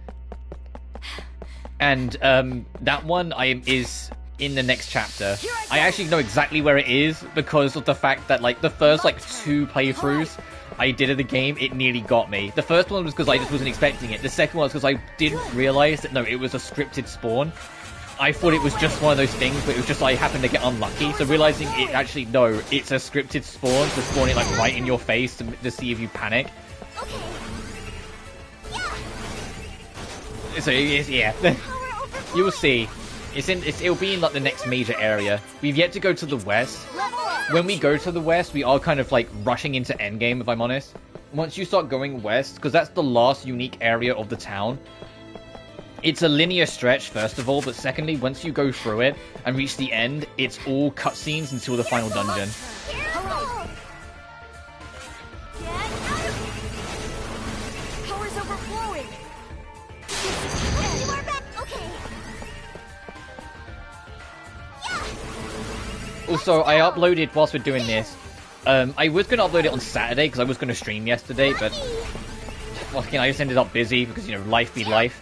And that one is in the next chapter. I actually know exactly where it is because of the fact that like the first like 2 playthroughs I did of the game, it nearly got me. The first one was because I just wasn't expecting it. The second one was because I didn't realize that no, it was a scripted spawn. I thought it was just one of those things, but it was just I happened to get unlucky. So realizing it actually, no, it's a scripted spawn, so spawning like right in your face to see if you panic. Okay. Yeah. So yeah, you will see. It'll be in like the next major area. We've yet to go to the west. When we go to the west, we are kind of like rushing into endgame, if I'm honest. Once you start going west, because that's the last unique area of the town. It's a linear stretch, first of all, but secondly, once you go through it and reach the end, it's all cutscenes until the final dungeon. Power's overflowing. You are back. Okay. Also, I uploaded, whilst we're doing this, I was going to upload it on Saturday, because I was going to stream yesterday, but fucking, I just ended up busy, because, you know, life be life.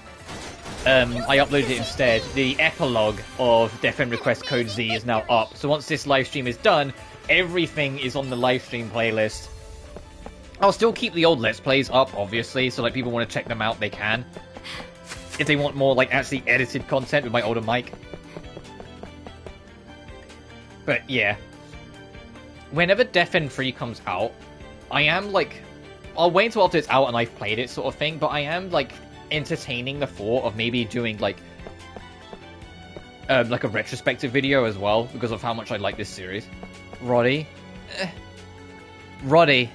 I uploaded it instead. The epilogue of Death End Request Code Z is now up, so once this live stream is done, everything is on the live stream playlist. I'll still keep the old Let's Plays up, obviously, so, like, people want to check them out, they can. If they want more, like, actually edited content with my older mic. But, yeah. Whenever Death End 3 comes out, I am, like... I'll wait until after it's out and I've played it, sort of thing, but I am, like, entertaining the thought of maybe doing, like a retrospective video as well, because of how much I like this series. Roddy? Roddy.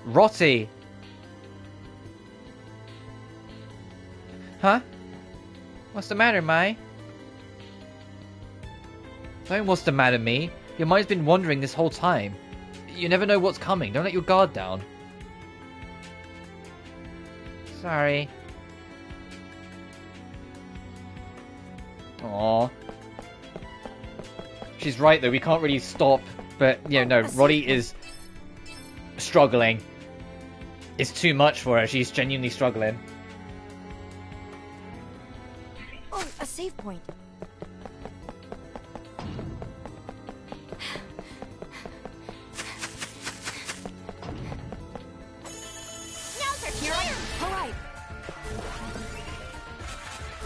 Rotty. Huh? What's the matter, Mai? Don't what's the matter, me. Your mind's been wandering this whole time. You never know what's coming. Don't let your guard down. Sorry. Aww. She's right, though. We can't really stop. But, yeah, no. Roddy is struggling. It's too much for her. She's genuinely struggling. Oh, a save point.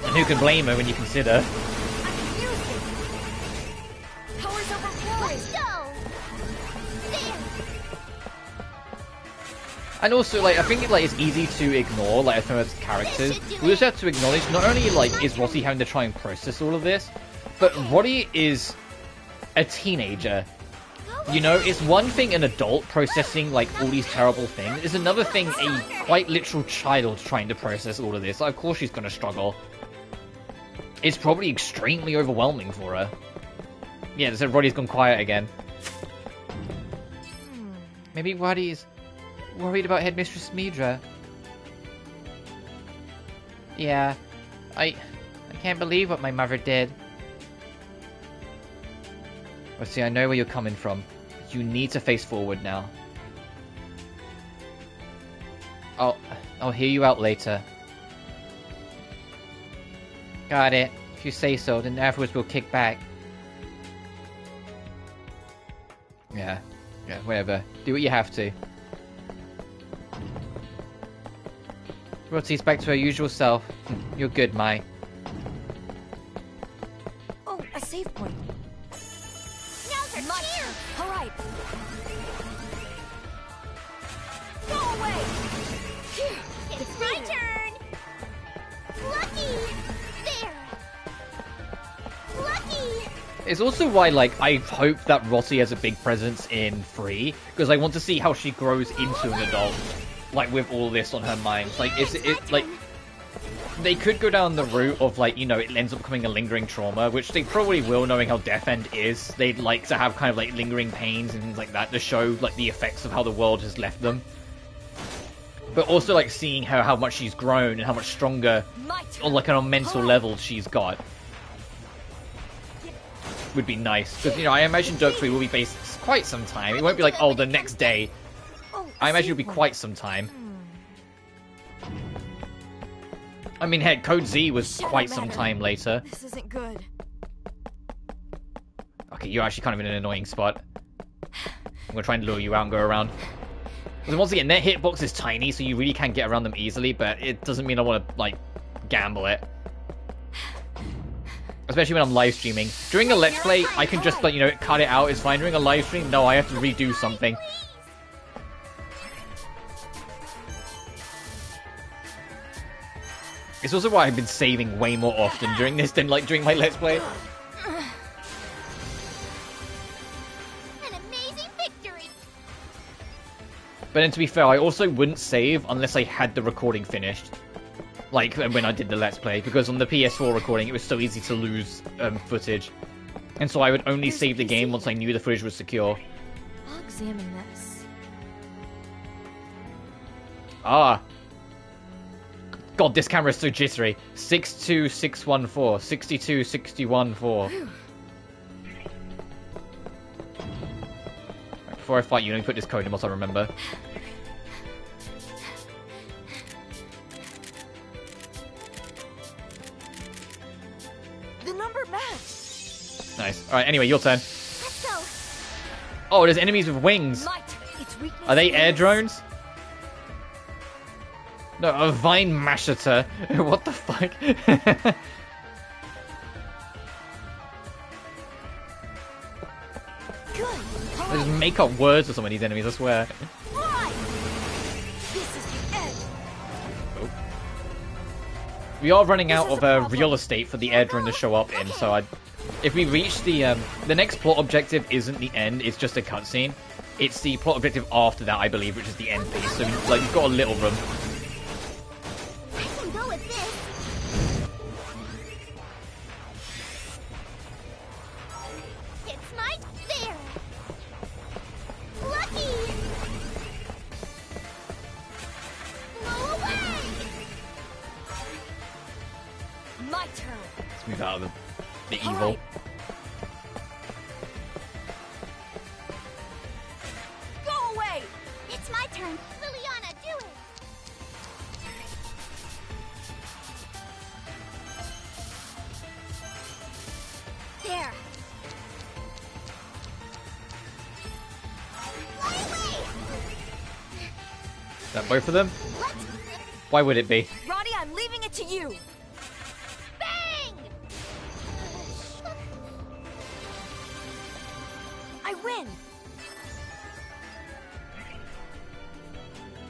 And who can blame her when you consider? And also, like, I think like it's easy to ignore, like, some of the characters. We also have to acknowledge not only like is Roddy having to try and process all of this, but Roddy is a teenager. You know, it's one thing an adult processing like all these terrible things. It's another thing a quite literal child trying to process all of this. Like, of course she's gonna struggle. It's probably extremely overwhelming for her. Yeah, so Roddy's gone quiet again. Maybe Roddy's worried about Headmistress Midra. Yeah, I can't believe what my mother did. Well, see, I know where you're coming from. You need to face forward now. I'll hear you out later. Got it. If you say so, then afterwards we'll kick back. Yeah, whatever. Do what you have to. Rotti's back to her usual self. You're good, Mai. save point. Now's our My chance! turn. All right. Go away! It's my turn! Lucky! There! Lucky! It's also why, like, I hope that Rossi has a big presence in 3, because I want to see how she grows into an adult, like, with all this on her mind. Like, like, they could go down the route of, like, you know, it ends up becoming a lingering trauma, which they probably will, knowing how Death End is. They'd like to have kind of, like, lingering pains and things like that to show, like, the effects of how the world has left them. But also, like, seeing her, how much she's grown and how much stronger, on, like, on a mental level she's got. Would be nice. Because, you know, I imagine Dirk 3 will be based quite some time. It won't be like, oh, the next day. I imagine it'll be quite some time. I mean, heck, Code Z was quite some time later. This isn't good. Okay, you're actually kind of in an annoying spot. I'm gonna try and lure you out and go around. Because once again, their hitbox is tiny, so you really can get around them easily, but it doesn't mean I want to, like, gamble it. Especially when I'm live streaming. During a Let's Play, I can just, like, you know, cut it out, it's fine. During a live stream, no, I have to redo something. It's also why I've been saving way more often during this than, like, during my Let's Play. An amazing victory! But then, to be fair, I also wouldn't save unless I had the recording finished. Like, when I did the Let's Play, because on the PS4 recording, it was so easy to lose footage. And so I would only save the game once I knew the footage was secure. I'll examine this. Ah. God, this camera is so jittery. 62614. 62614. Before I fight you, let me put this code in once I remember. The number matched. Nice. Alright, anyway, your turn. Let's go! Oh, there's enemies with wings. Its weakness Are they air is- drones? No, a vine masheter. What the fuck? Good. They just make up words for some of these enemies, I swear. Right. This is the end. We are running out of real estate for the air drone to show up in, so if we reach the next plot objective isn't the end, it's just a cutscene. It's the plot objective after that, I believe, which is the end piece. So, like, you've got a little room. I can go with this! It's my... there! Lucky! Blow away! My turn. Let's move out of the evil. Alright. Go away. It's my turn! Liliana, do it! There! Fly away! Is that both of them? Let's... Why would it be? Roddy, I'm leaving it to you. Bang! I win.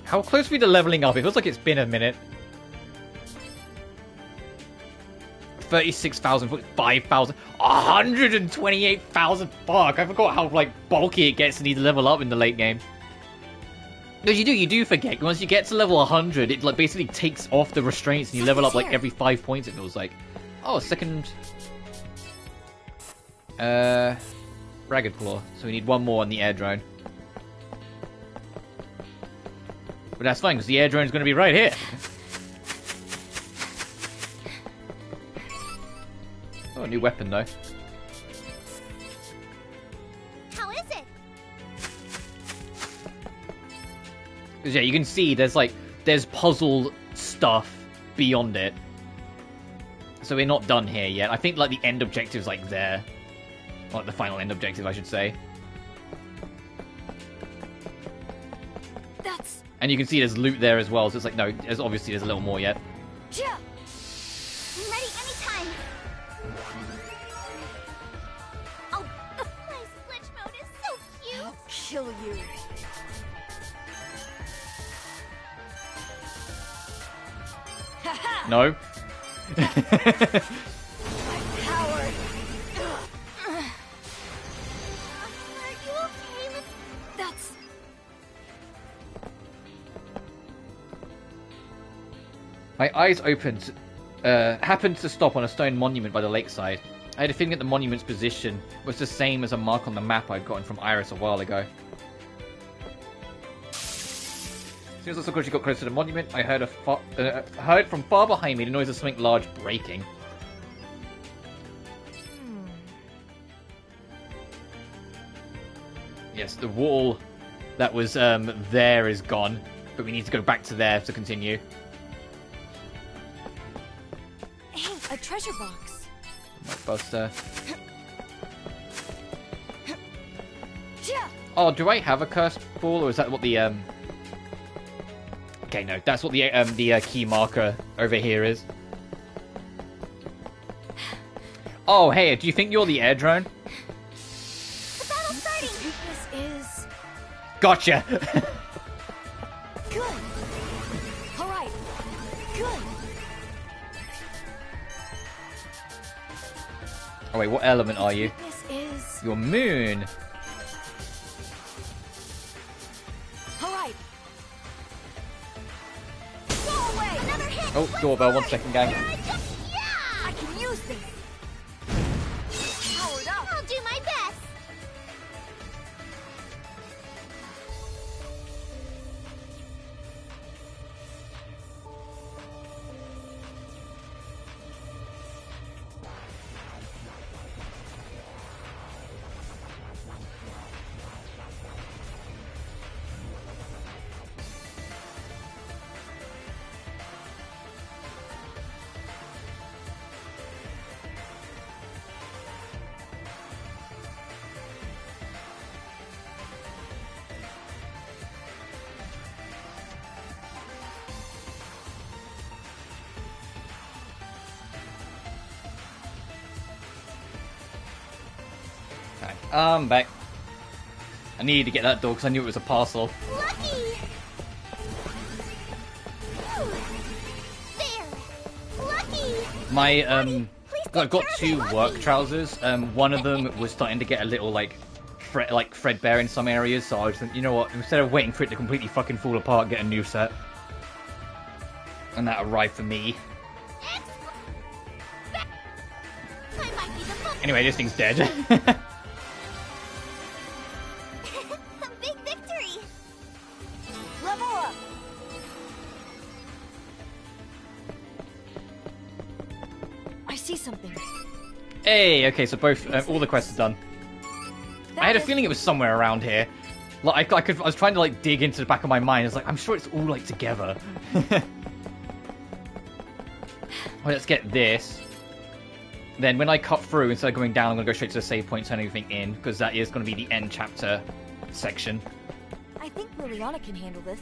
How close are we to leveling up? It feels like it's been a minute. 36,000, 5,000, 128,000. Fuck, I forgot how, like, bulky it gets to need to level up in the late game. No, you do forget. Once you get to level 100, it, like, basically takes off the restraints and you level up, like, every 5 points, it feels like. Oh, second... Ragged Claw. So we need one more on the air drone. But that's fine, because the air drone is going to be right here. Oh, a new weapon, though. How is it? Because, yeah, you can see there's puzzle stuff beyond it. So we're not done here yet. I think, like, the end objective's, like, there. Like, the final end objective, I should say. That's... And you can see there's loot there as well, so it's like, no, there's a little more yet. I'm ready anytime. kill you. No. My power. Are you okay with... That's... My eyes opened, happened to stop on a stone monument by the lakeside. I had a feeling that the monument's position was the same as a mark on the map I'd gotten from Iris a while ago. As soon as I saw she got close to the monument, I heard heard from far behind me the noise of something large breaking. Yes, the wall that was there is gone, but we need to go back to there to continue. Hey, a treasure box. Buster. Oh, do I have a cursed ball, or is that what the Okay, no, that's what the key marker over here is. Oh, hey, do you think you're the air drone? The battle's starting! Weakness is... Gotcha! Good. Alright. Good. Oh wait, what element are you? Weakness is... Your moon. Alright. Go away! Another hit! Oh, doorbell, 1 second, gang. I can use this! Powered up! I'll do my best! I'm back. I needed to get that door because I knew it was a parcel. Lucky! There! Lucky! My, Please I got take care two of it, work Lucky. trousers. One of them was starting to get a little, threadbare in some areas, so I was thinking, you know what, instead of waiting for it to completely fucking fall apart, get a new set. And that arrived for me. I might be the most Anyway, this thing's dead. big victory! Level up! I see something. Hey, okay, so both, all the quests are done. I had a feeling it was somewhere around here. Like, I was trying to, dig into the back of my mind. I was like, I'm sure it's all, together. Well, let's get this. Then when I cut through, instead of going down, I'm going to go straight to the save point, turn everything in, because that is going to be the end chapter section. I think Liliana can handle this.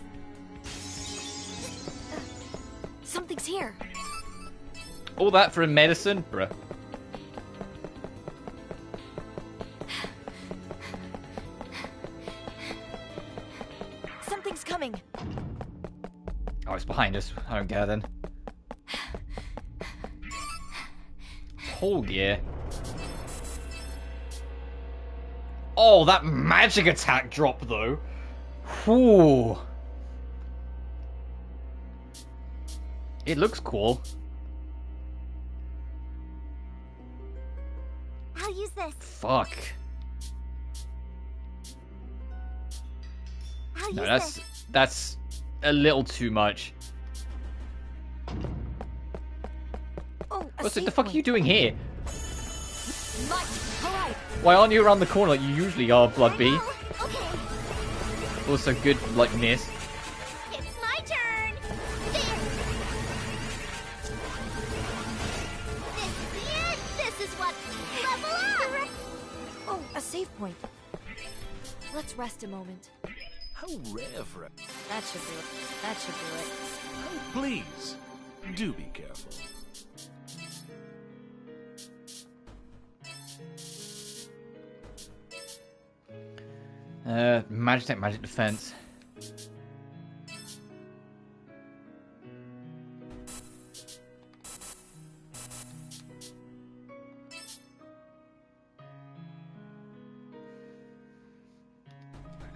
Something's here. All that for a medicine? Bruh. Something's coming. Oh, it's behind us. I don't care then. Whole gear. Oh, that magic attack drop though. Whew. It looks cool. I'll use this. Fuck. I'll No, use that's a little too much. Oh, What the fuck are you doing here? Light. Alright. Why aren't you around the corner like you usually are, Blood Bee? Okay, Also good, miss. it's my turn. There. This is the end. This is what level up. Oh, a save point. Let's rest a moment. How reverent. That should do it. That should do it. Please, do be careful. Magic magic defense.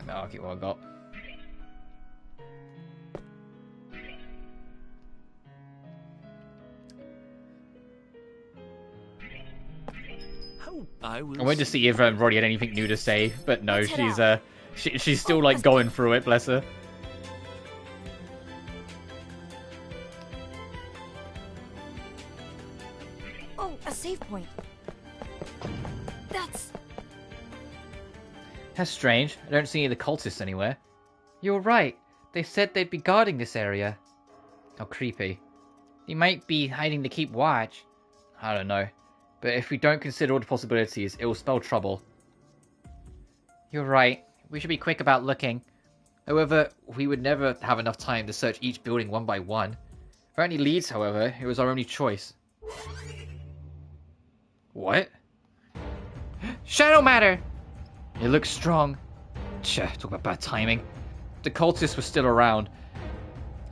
I'll keep what I got. I went to see if Roddy had anything new to say, but no, she's still like going through it, bless her. Oh, a save point. That's strange. I don't see any of the cultists anywhere. You're right. They said they'd be guarding this area. How creepy. They might be hiding to keep watch. I don't know. But if we don't consider all the possibilities, it will spell trouble. You're right. We should be quick about looking. However, we would never have enough time to search each building one by one. For any leads, however, it was our only choice. What? Shadow matter! It looks strong. Talk about bad timing. The cultists were still around.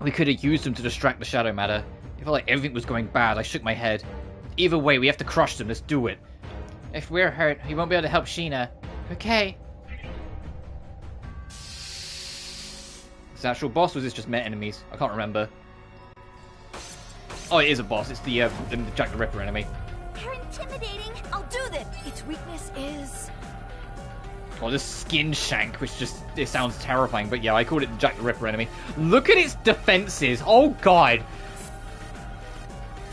We could have used them to distract the shadow matter. It felt like everything was going bad. I shook my head. Either way, we have to crush them. Let's do it. If we're hurt, we won't be able to help Sheena. Okay. Is it the actual boss, or is this just met enemies? I can't remember. Oh, it is a boss. It's the Jack the Ripper enemy. They're intimidating. I'll do this. Its weakness is... Oh, this skin shank, which it sounds terrifying, but yeah, I called it the Jack the Ripper enemy. Look at its defenses. Oh, God.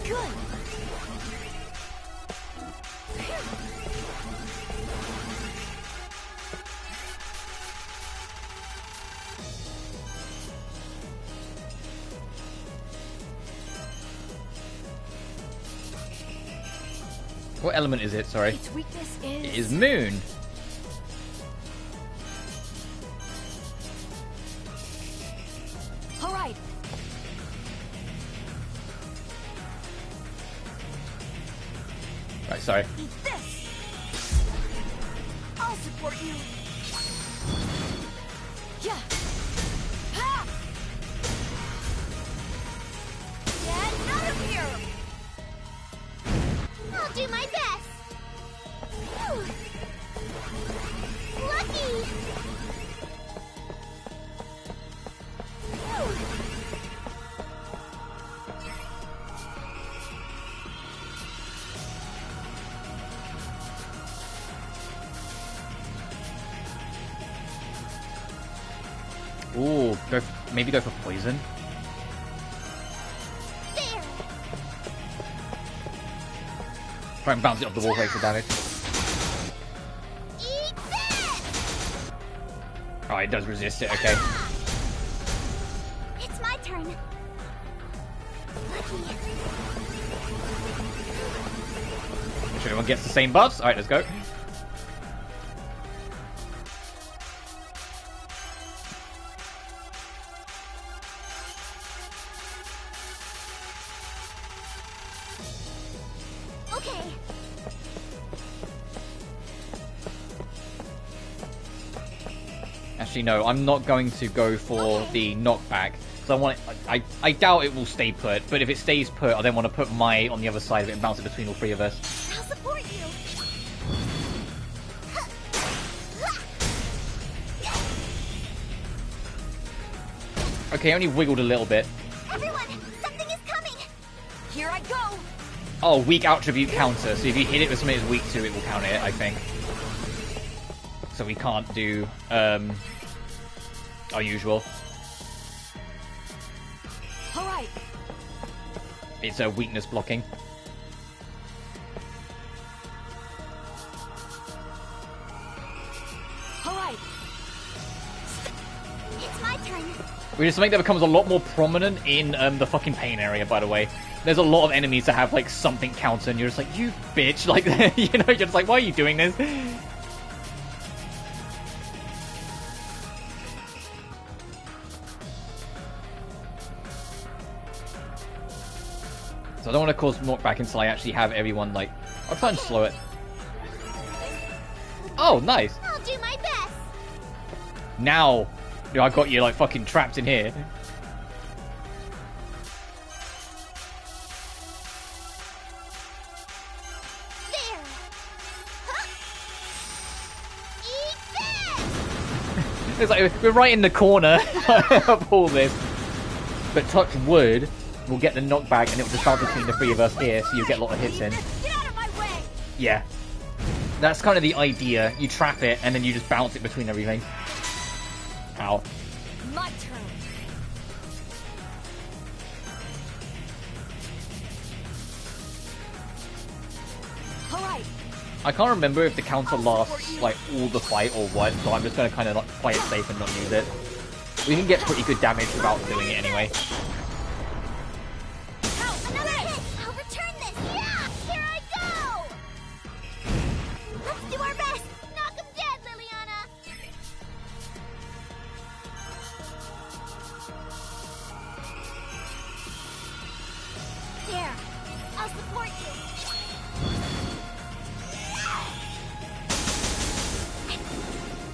Good. What element is it? Sorry. Its weakness is... It is moon. All right. Right, sorry. Eat this. I'll support you. Yeah. Ha! Get out of here. I'll do my best. Whew. Lucky. Whew. Ooh, maybe go for poison. There. Try and bounce it off the wall, for damage. Eat this. Oh, it does resist it, okay. It's my turn. Lucky. Make sure everyone gets the same buffs. Alright, let's go. Okay. Actually, no, I'm not going to go for the knockback. So I doubt it will stay put, but if it stays put, I then want to put my on the other side of it and bounce it between all three of us. I'll support you. Okay, only wiggled a little bit. Everyone, something is coming. Here I go. Oh, weak attribute counter. So if you hit it with something it's weak to, it will counter it, I think. So we can't do our usual. All right. It's a weakness blocking. All right. It's my turn. Which is something that becomes a lot more prominent in the fucking pain area, by the way. There's a lot of enemies that have, like, something counter, and you're just like, you bitch, like, you know, you're just like, why are you doing this? So I don't want to cause knockback until I actually have everyone, like, I'll try and slow it. Oh, nice! I'll do my best. Now, you know, I got you like fucking trapped in here. There. Huh? Eat this! It's like we're right in the corner of all this. But touch wood, we'll get the knockback and it'll just bounce between the three of us here, so you get a lot of hits in. Get out of my way! Yeah. That's kind of the idea. You trap it and then you just bounce it between everything. Ow. My turn. Alright. I can't remember if the counter lasts like all the fight or what, so I'm just gonna kind of like play it safe and not use it. We can get pretty good damage without doing it anyway. Ow, another hit! I'll return this! Yeah! Here I go! Let's do our best! Knock him dead, Liliana! There! I'll support you!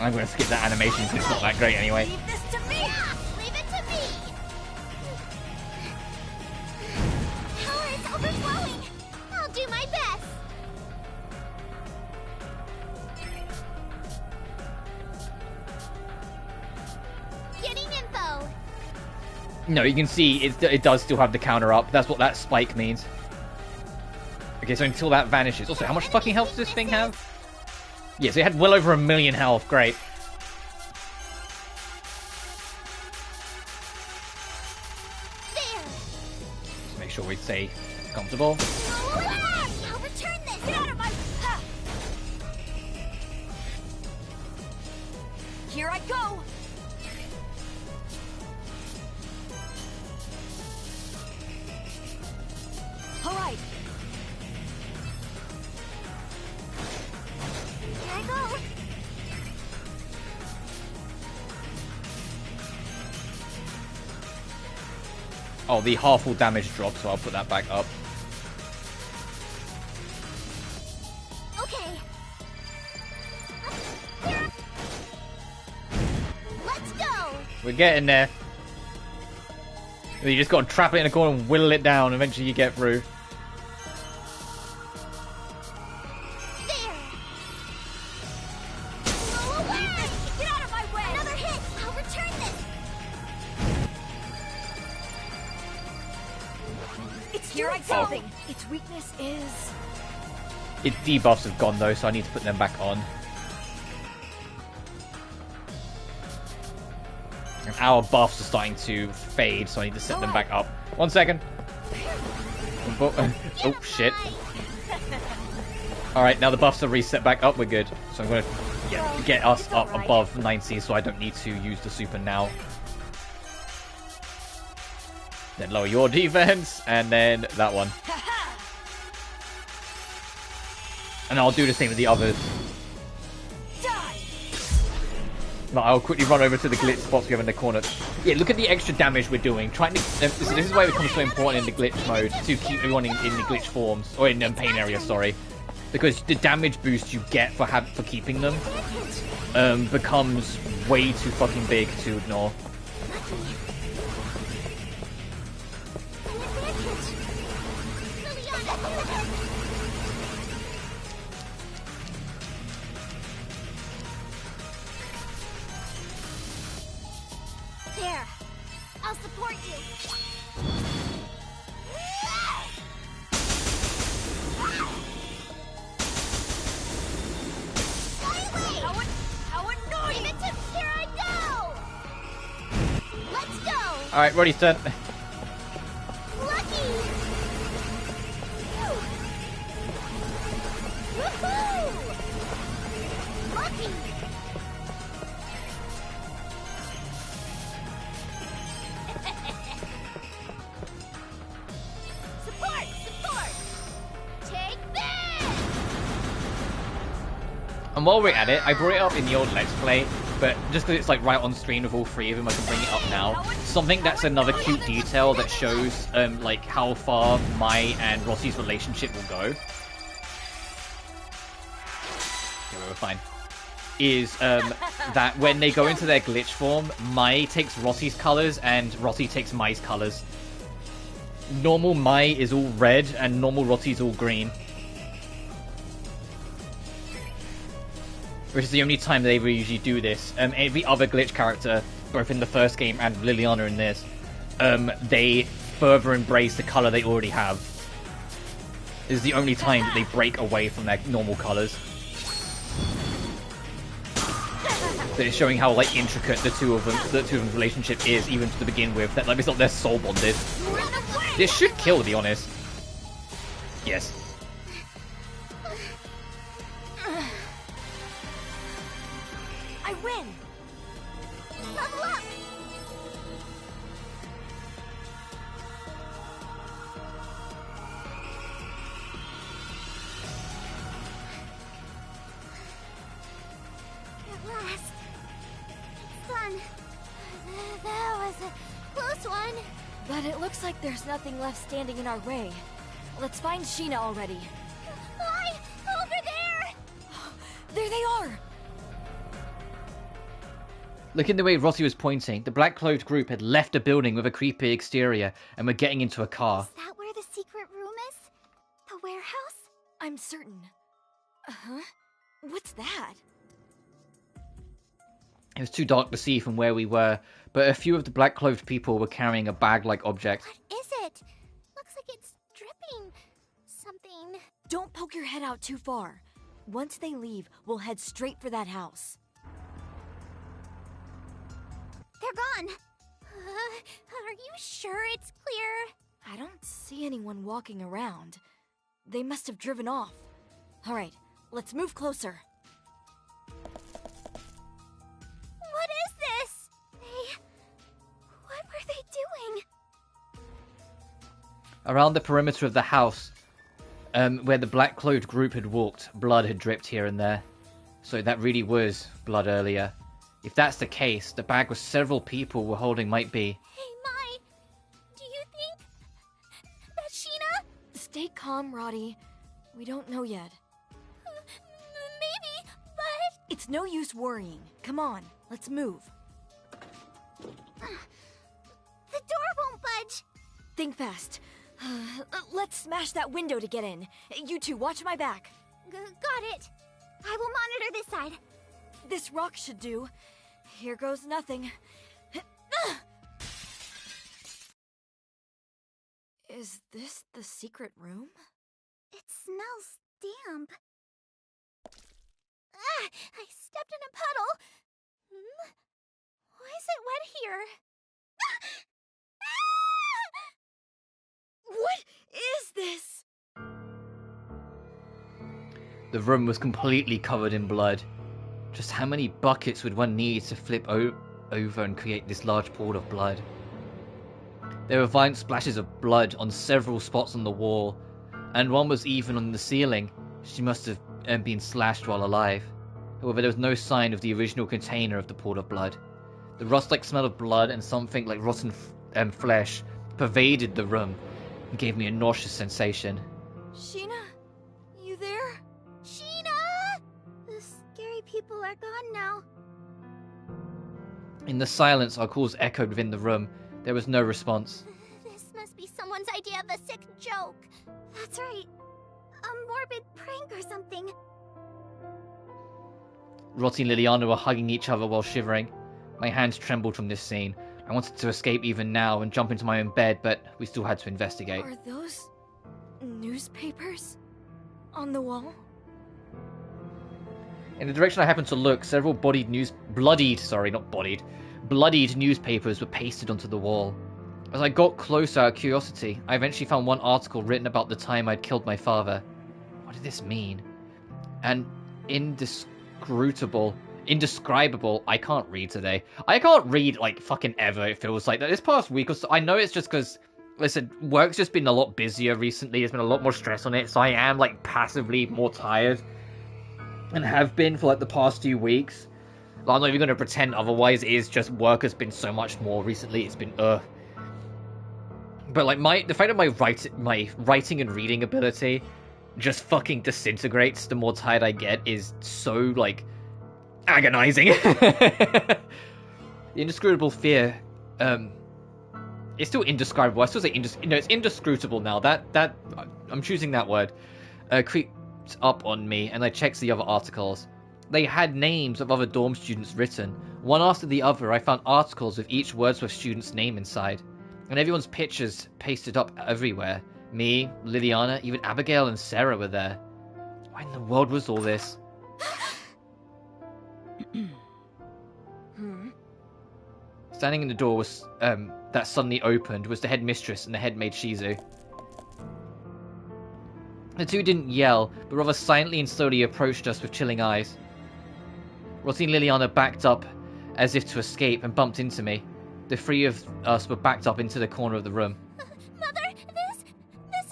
I'm gonna skip that animation because it's not that great anyway. Leave this to me! Yeah, leave it to me! Power is overflowing! I'll do my best! Getting info! No, you can see it does still have the counter up. That's what that spike means. Okay, so until that vanishes. Also, how much fucking health does this thing have? Yeah, so it had well over 1 million health. Great. There! Just make sure we stay comfortable. I'll return this! Get out of my... Here I go. Alright. Here I go! Oh, the half full damage dropped, so I'll put that back up. Okay. Let's go! We're getting there. You just gotta trap it in a corner and whittle it down. Eventually you get through. There! Roll away! Get out of my way! Another hit! I'll return this! It's here I go. something. Its weakness is... Its debuffs have gone though, so I need to put them back on. And our buffs are starting to fade, so I need to set them back up. 1 second. Oh, shit. Alright, now the buffs are reset back up, we're good. So I'm gonna get us up above 90, so I don't need to use the super now. Then lower your defense, and then that one. And I'll do the same with the others. But I'll quickly run over to the glitch spots we have in the corner. Yeah, look at the extra damage we're doing. Trying to this is why it becomes so important in the glitch mode to keep everyone in the glitch forms or in the pain area. Sorry, because the damage boost you get for keeping them becomes way too fucking big to ignore. There! I'll support you! How annoying! Here I go! Let's go! Alright, Roddy's turn. Lucky! Woohoo! Lucky! Support! Support! Take this! And while we're at it, I brought it up in the old Let's Play, but just because it's like right on screen with all three of them, I can bring it up now. Something that's another cute detail that shows like how far Mai and Rossi's relationship will go. Okay, we're fine. is that when they go into their glitch form, Mai takes Rossi's colors and Rossi takes Mai's colors. Normal Mai is all red and normal Rossi's all green. Which is the only time they usually do this. Every other glitch character, both in the first game and Liliana in this, they further embrace the color they already have. This is the only time that they break away from their normal colors. So it's showing how like intricate the two of them's relationship is, even to begin with. That like it's not they're soul bonded. This should kill, to be honest. Yes. I win. Level up! At last. It's done. That was a close one. But it looks like there's nothing left standing in our way. Let's find Sheena already. Why? Over there! There they are! Looking the way Rossi was pointing, the black-clothed group had left the building with a creepy exterior and were getting into a car. Is that where the secret room is? The warehouse? I'm certain. Uh-huh. What's that? It was too dark to see from where we were, but a few of the black-clothed people were carrying a bag-like object. What is it? Looks like it's dripping something. Don't poke your head out too far. Once they leave, we'll head straight for that house. They're gone. Are you sure it's clear? I don't see anyone walking around. They must have driven off. All right, let's move closer. What is this? What were they doing? Around the perimeter of the house, where the black-clothed group had walked, blood had dripped here and there. So that really was blood earlier. If that's the case, the bag with several people were holding might be... Hey, Mai, do you think that's Sheena? Stay calm, Roddy. We don't know yet. Maybe, but... It's no use worrying. Come on, let's move. The door won't budge. Think fast. Let's smash that window to get in. You two, watch my back. Got it. I will monitor this side. This rock should do. Here goes nothing. Is this the secret room? It smells damp. Ah! I stepped in a puddle. Why is it wet here? What is this? The room was completely covered in blood. Just how many buckets would one need to flip over and create this large pool of blood? There were violent splashes of blood on several spots on the wall, and one was even on the ceiling. She must have been slashed while alive. However, there was no sign of the original container of the pool of blood. The rust-like smell of blood and something like rotten flesh pervaded the room and gave me a nauseous sensation. Sheena? You there? Sheena! The scary people are gone now. In the silence, our calls echoed within the room. There was no response. This must be someone's idea of a sick joke. That's right. A morbid prank or something. Rossi and Liliana were hugging each other while shivering. My hands trembled from this scene. I wanted to escape even now and jump into my own bed, but we still had to investigate. Are those newspapers on the wall? In the direction I happened to look, several bloodied newspapers were pasted onto the wall. As I got closer out of curiosity, I eventually found one article written about the time I'd killed my father. What did this mean? An indescribable, I can't read today. I can't read, like, fucking ever, it feels like. This past week or so, I know it's just because, listen, work's just been a lot busier recently. There's been a lot more stress on it, so I am, like, passively more tired. And have been for, like, the past few weeks. Like, I'm not even going to pretend otherwise. It is just work has been so much more recently. It's been, But, like, the fact that my writing and reading ability just fucking disintegrates the more tired I get is so, like, agonizing. The indescribable fear, it's still indescribable. I still say it's indescrutable now. That I'm choosing that word. Creeped up on me, and I checked the other articles. They had names of other dorm students written. One after the other, I found articles with each Wordsworth student's name inside. And everyone's pictures pasted up everywhere. Me, Liliana, even Abigail and Sarah were there. What in the world was all this? Standing in the door was that suddenly opened was the headmistress and the headmaid Shizu. The two didn't yell, but rather silently and slowly approached us with chilling eyes. Rossi and Liliana backed up as if to escape and bumped into me. The three of us were backed up into the corner of the room. Mother, this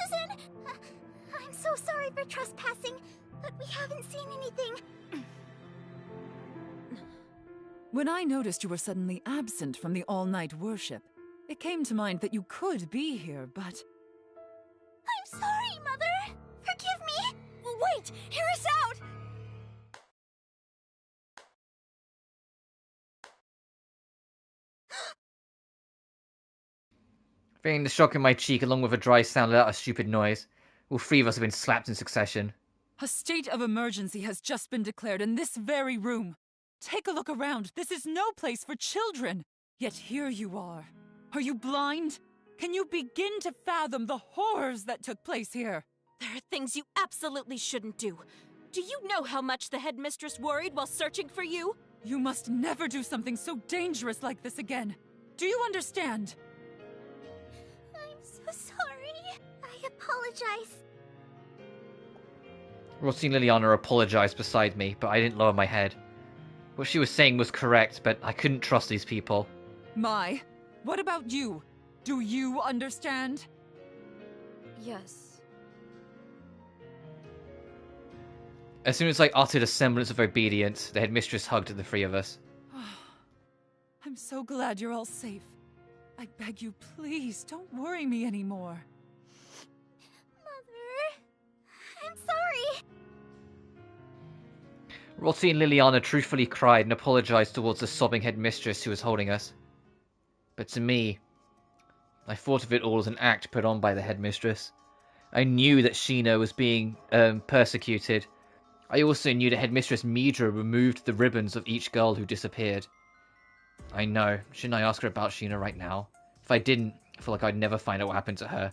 isn't... I'm so sorry for trespassing, but we haven't seen anything. When I noticed you were suddenly absent from the all-night worship, it came to mind that you could be here, but... I'm sorry, Mother! Forgive me! Wait! Hear us out! Feeling the shock in my cheek along with a dry sound let out a stupid noise. All three of us have been slapped in succession. A state of emergency has just been declared in this very room. Take a look around. This is no place for children. Yet here you are. Are you blind? Can you begin to fathom the horrors that took place here? There are things you absolutely shouldn't do. Do you know how much the headmistress worried while searching for you? You must never do something so dangerous like this again. Do you understand? I'm so sorry. I apologize. Rossi and Liliana apologized beside me, but I didn't lower my head. What she was saying was correct, but I couldn't trust these people. Mai, what about you? Do you understand? Yes. As soon as I uttered a semblance of obedience, the headmistress hugged the three of us. I'm so glad you're all safe. I beg you, please, don't worry me anymore. Mother, I'm sorry. Rossi and Liliana truthfully cried and apologized towards the sobbing headmistress who was holding us. But to me, I thought of it all as an act put on by the headmistress. I knew that Sheena was being persecuted. I also knew that headmistress Midra removed the ribbons of each girl who disappeared. I know, shouldn't I ask her about Sheena right now? If I didn't, I feel like I'd never find out what happened to her.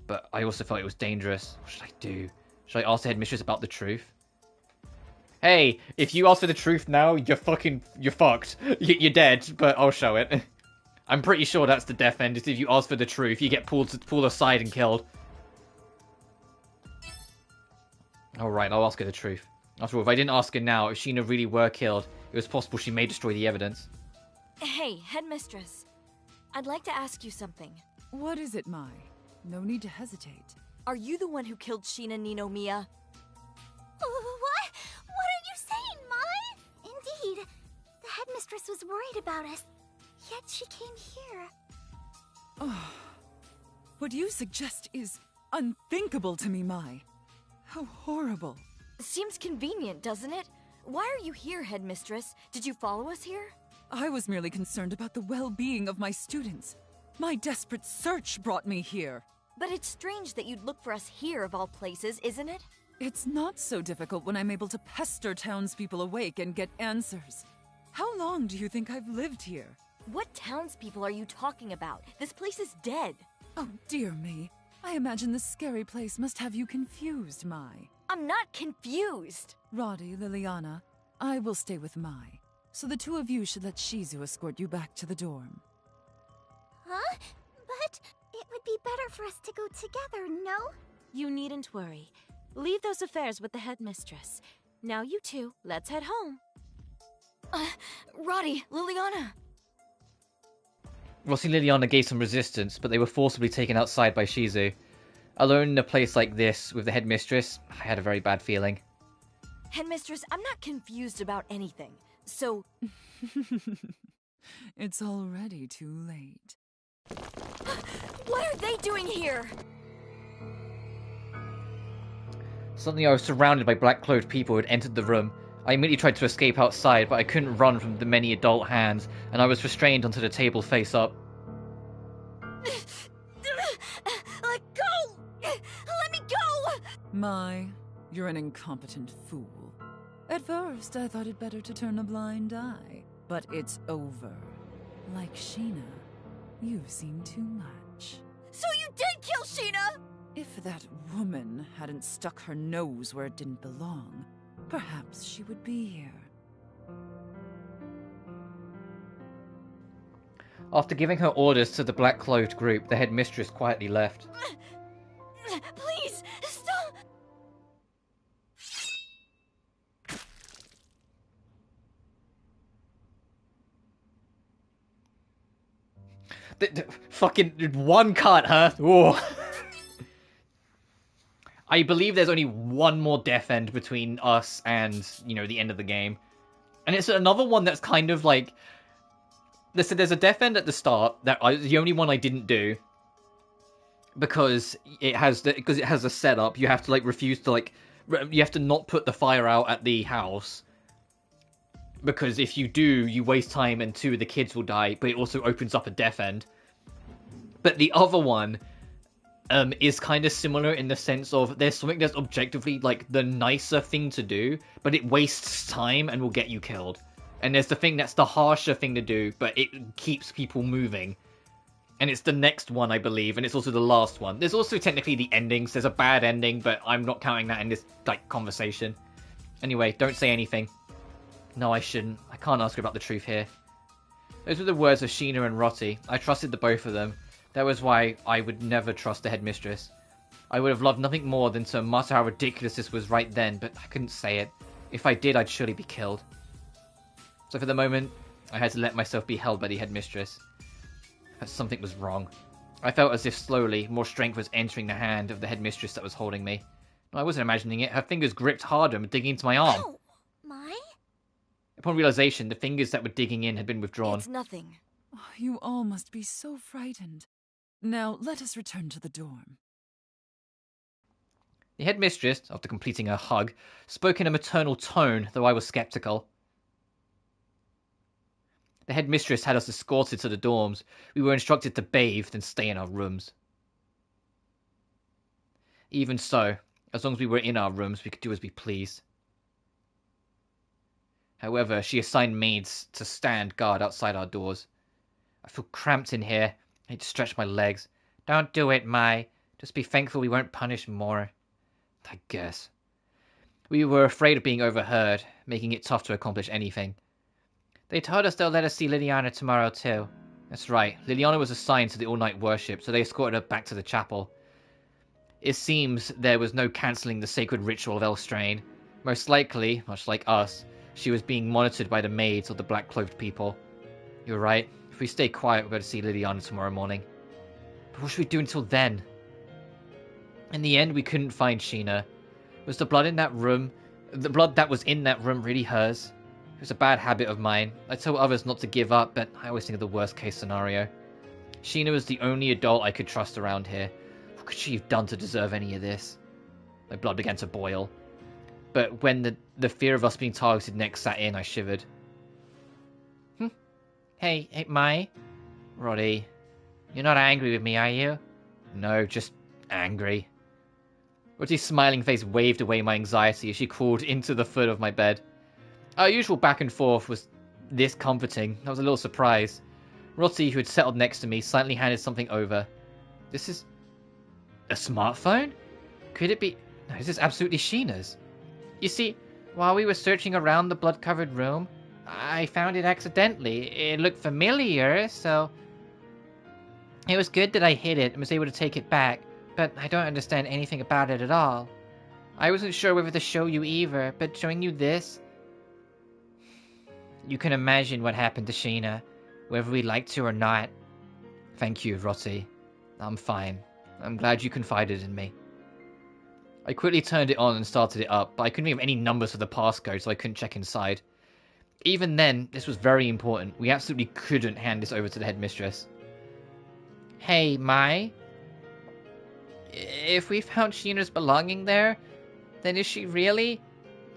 But I also felt it was dangerous. What should I do? Should I ask the headmistress about the truth? Hey, if you ask for the truth now, you're fucked. You're dead, but I'll show it. I'm pretty sure that's the death end, is if you ask for the truth, you get pulled aside and killed. Alright, I'll ask her the truth. After all, if I didn't ask her now, if Sheena really were killed, it was possible she may destroy the evidence. Hey, headmistress. I'd like to ask you something. What is it, Mai? No need to hesitate. Are you the one who killed Sheena Ninomiya? What? What are you saying, Mai? Indeed. The headmistress was worried about us. Yet she came here. Oh, what you suggest is unthinkable to me, Mai. How horrible. Seems convenient, doesn't it? Why are you here, headmistress? Did you follow us here? I was merely concerned about the well-being of my students. My desperate search brought me here. But it's strange that you'd look for us here of all places, isn't it? It's not so difficult when I'm able to pester townspeople awake and get answers. How long do you think I've lived here? What townspeople are you talking about? This place is dead. Oh, dear me. I imagine this scary place must have you confused, Mai. I'm not confused. Roddy, Liliana, I will stay with Mai. So the two of you should let Shizu escort you back to the dorm. Huh? But it would be better for us to go together, no? You needn't worry. Leave those affairs with the headmistress. Now you two, let's head home. Roddy, Liliana. Rossi and Liliana gave some resistance, but they were forcibly taken outside by Shizu. Alone in a place like this with the headmistress, I had a very bad feeling. Headmistress, I'm not confused about anything. So... It's already too late. What are they doing here? Suddenly I was surrounded by black-clothed people who had entered the room. I immediately tried to escape outside, but I couldn't run from the many adult hands, and I was restrained onto the table face up. Let go! Let me go! My, you're an incompetent fool. At first, I thought it better to turn a blind eye, but it's over. Like Sheena, you've seen too much. So you did kill Sheena! If that woman hadn't stuck her nose where it didn't belong, perhaps she would be here. After giving her orders to the black-clothed group, the headmistress quietly left. Please, stop! Fucking one cut, huh? Ooh. I believe there's only one more death end between us and, you know, the end of the game. And it's another one that's kind of like... There's a death end at the start, the only one I didn't do. Because it has a setup, you have to, like, refuse to, like... You have to not put the fire out at the house. Because if you do, you waste time and 2 of the kids will die, but it also opens up a death end. But the other one is kind of similar in the sense of there's something that's objectively, like, the nicer thing to do, but it wastes time and will get you killed. And there's the thing that's the harsher thing to do, but it keeps people moving. And it's the next one, I believe, and it's also the last one. There's also technically the endings. There's a bad ending, but I'm not counting that in this, like, conversation. Anyway, don't say anything. No, I shouldn't. I can't ask her about the truth here. Those were the words of Sheena and Rotty. I trusted the both of them. That was why I would never trust the headmistress. I would have loved nothing more than to mutter how ridiculous this was right then, but I couldn't say it. If I did, I'd surely be killed. So for the moment, I had to let myself be held by the headmistress. But something was wrong. I felt as if slowly, more strength was entering the hand of the headmistress that was holding me. I wasn't imagining it. Her fingers gripped harder and digging into my arm. Ow! My? Upon realization, the fingers that were digging in had been withdrawn. It's nothing. Oh, you all must be so frightened. Now, let us return to the dorm. The headmistress, after completing her hug, spoke in a maternal tone, though I was skeptical. The headmistress had us escorted to the dorms. We were instructed to bathe, then stay in our rooms. Even so, as long as we were in our rooms, we could do as we pleased. However, she assigned maids to stand guard outside our doors. I feel cramped in here. I need to stretch my legs. Don't do it, Mai. Just be thankful we weren't punished more. I guess. We were afraid of being overheard, making it tough to accomplish anything. They told us they'll let us see Liliana tomorrow too. That's right, Liliana was assigned to the all-night worship, so they escorted her back to the chapel. It seems there was no cancelling the sacred ritual of Elstrain. Most likely, much like us, she was being monitored by the maids or the black-cloaked people. You're right, if we stay quiet we'll go to see Liliana tomorrow morning. But what should we do until then? In the end, we couldn't find Sheena. Was the blood in that room, the blood that was in that room really hers? It was a bad habit of mine. I told others not to give up, but I always think of the worst case scenario. Sheena was the only adult I could trust around here. What could she have done to deserve any of this? My blood began to boil. But when the fear of us being targeted next sat in, I shivered. Hey, Mai? Roddy, you're not angry with me, are you? No, just angry. Roddy's smiling face waved away my anxiety as she crawled into the foot of my bed. Our usual back and forth was this comforting. I was a little surprised. Rotty, who had settled next to me, silently handed something over. This is... a smartphone? Could it be... No, this is absolutely Sheena's. You see, while we were searching around the blood-covered room, I found it accidentally. It looked familiar, so... It was good that I hid it and was able to take it back, but I don't understand anything about it at all. I wasn't sure whether to show you either, but showing you this... You can imagine what happened to Sheena, whether we liked to or not. Thank you, Rotty. I'm fine. I'm glad you confided in me. I quickly turned it on and started it up, but I couldn't think of any numbers for the passcode, so I couldn't check inside. Even then, this was very important. We absolutely couldn't hand this over to the headmistress. Hey, Mai? If we found Sheena's belonging there, then is she really...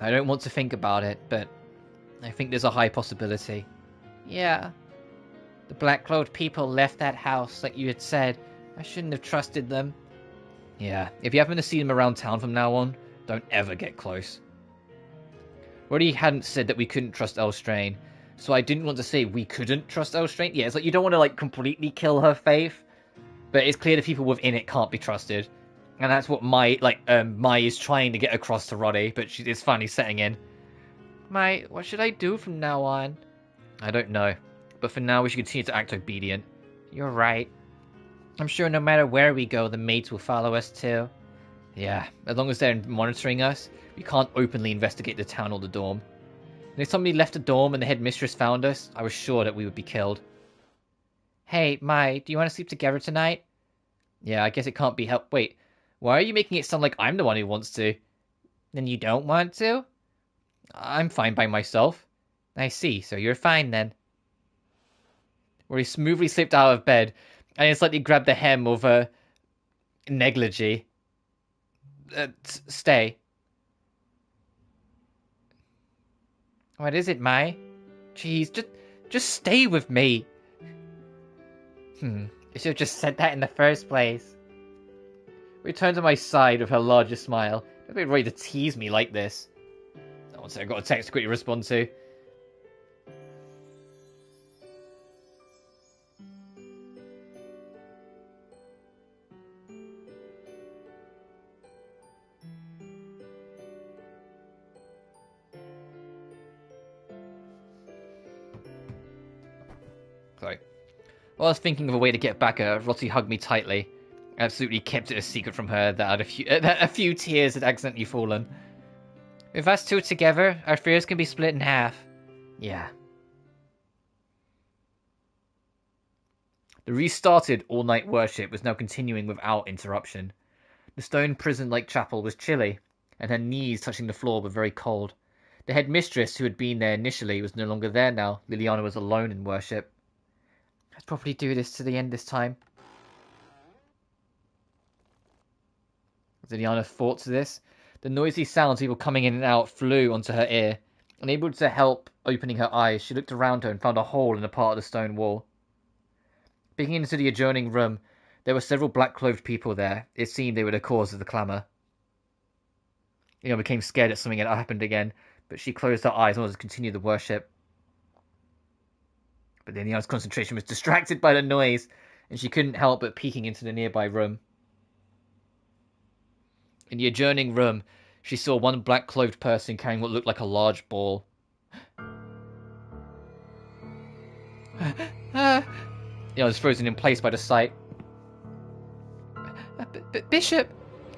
I don't want to think about it, but I think there's a high possibility. Yeah. The black-clothed people left that house, like you had said. I shouldn't have trusted them. Yeah, if you happen to see them around town from now on, don't ever get close. Already hadn't said that we couldn't trust Elstrain, so I didn't want to say we couldn't trust Elstrain. Yeah, it's like you don't want to like completely kill her faith, but it's clear the people within it can't be trusted. And that's what Mai is trying to get across to Roddy, but it's finally setting in. Mai, what should I do from now on? I don't know, but for now we should continue to act obedient. You're right. I'm sure no matter where we go, the maids will follow us too. Yeah, as long as they're monitoring us, we can't openly investigate the town or the dorm. And if somebody left the dorm and the headmistress found us, I was sure that we would be killed. Hey, Mai, do you want to sleep together tonight? Yeah, I guess it can't be helped. Wait, why are you making it sound like I'm the one who wants to? Then you don't want to? I'm fine by myself. I see, so you're fine then. Where he smoothly slipped out of bed and he slightly grabbed the hem of a negligee. Stay. What is it, Mai? Jeez, just stay with me. You should have just said that in the first place. Return to my side with her largest smile. Don't be ready to tease me like this. Oh, one second, I've got a text to quickly respond to. Sorry. While I was thinking of a way to get back at her, Rossi hugged me tightly. I absolutely kept it a secret from her that a few tears had accidentally fallen. With us two together, our fears can be split in half. Yeah. The restarted all-night worship was now continuing without interruption. The stone prison-like chapel was chilly, and her knees touching the floor were very cold. The headmistress, who had been there initially, was no longer there now. Liliana was alone in worship. I'd probably do this to the end this time. As Liliana thought to this, the noisy sounds of people coming in and out flew onto her ear. Unable to help opening her eyes, she looked around her and found a hole in a part of the stone wall. Peeking into the adjoining room, there were several black-clothed people there. It seemed they were the cause of the clamour. Liliana became scared that something had happened again, but she closed her eyes in order to continue the worship. But Liliana's concentration was distracted by the noise, and she couldn't help but peeking into the nearby room. In the adjoining room, she saw one black-clothed person carrying what looked like a large ball. Liliana was frozen in place by the sight. Bishop!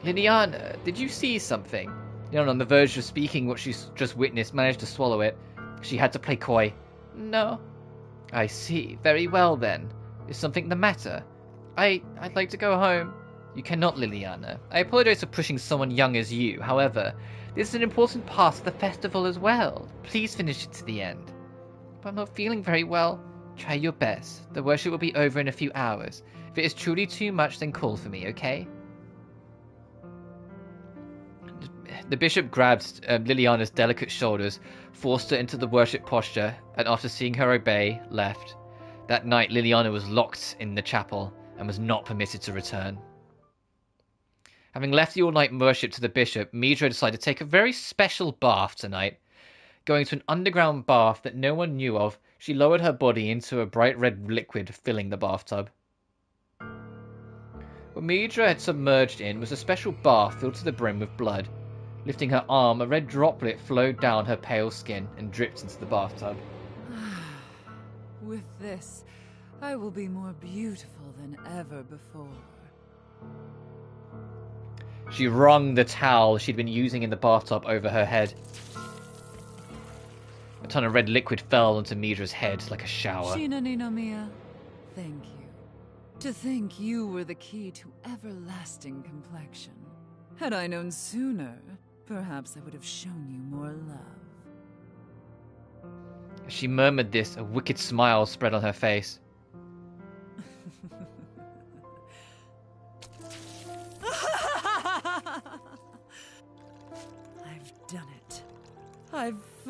Liliana, did you see something? Liliana, on the verge of speaking what she's just witnessed, managed to swallow it. She had to play coy. No. I see. Very well, then. Is something the matter? I'd like to go home. You cannot, Liliana. I apologize for pushing someone young as you. However, this is an important part of the festival as well. Please finish it to the end. But I'm not feeling very well. Try your best. The worship will be over in a few hours. If it is truly too much, then call for me, okay? The bishop grabbed Liliana's delicate shoulders, forced her into the worship posture, and after seeing her obey, left. That night, Liliana was locked in the chapel and was not permitted to return. Having left the all-night worship to the bishop, Midra decided to take a very special bath tonight. Going to an underground bath that no one knew of, she lowered her body into a bright red liquid filling the bathtub. What Midra had submerged in was a special bath filled to the brim with blood. Lifting her arm, a red droplet flowed down her pale skin and dripped into the bathtub. With this, I will be more beautiful than ever before. She wrung the towel she'd been using in the bathtub over her head. A ton of red liquid fell onto Midra's head like a shower. Sheena Ninomiya, thank you. To think you were the key to everlasting complexion. Had I known sooner, perhaps I would have shown you more love. As she murmured this, a wicked smile spread on her face. I've done it.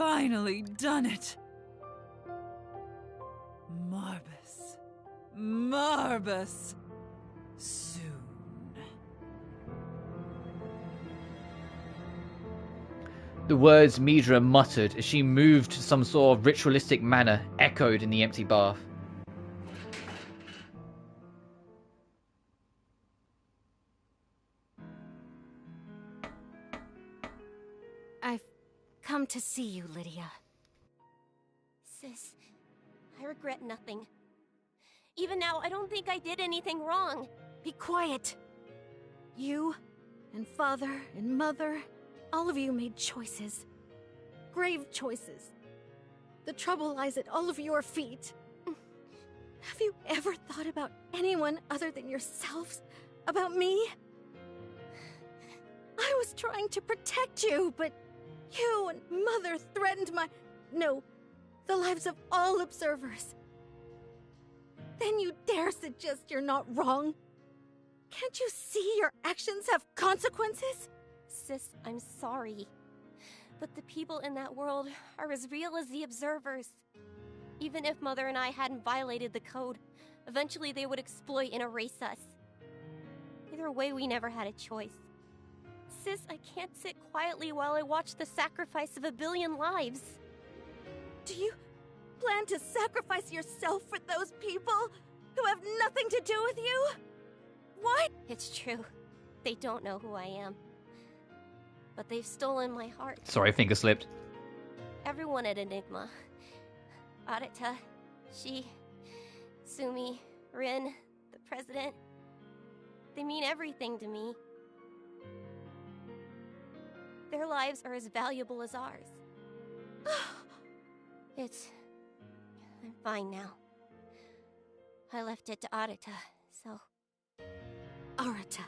finally done it. Marbus. Marbus. Soon. The words Midra muttered as she moved some sort of ritualistic manner echoed in the empty bath. I've come to see you, Lydia. Sis, I regret nothing. Even now, I don't think I did anything wrong. Be quiet. You and Father and Mother, all of you made choices. Grave choices. The trouble lies at all of your feet. Have you ever thought about anyone other than yourselves? About me? I was trying to protect you, but you and Mother threatened the lives of all observers. Then you dare suggest you're not wrong? Can't you see your actions have consequences? Sis, I'm sorry. But the people in that world are as real as the observers. Even if Mother and I hadn't violated the code, eventually they would exploit and erase us. Either way, we never had a choice. Sis, I can't sit quietly while I watch the sacrifice of a billion lives. Do you plan to sacrifice yourself for those people who have nothing to do with you? What? It's true. They don't know who I am. But they've stolen my heart. Sorry, finger slipped. Everyone at Enigma. Arita, she, Sumi, Rin, the president. They mean everything to me. Their lives are as valuable as ours. I'm fine now. I left it to Arita, so... Arita.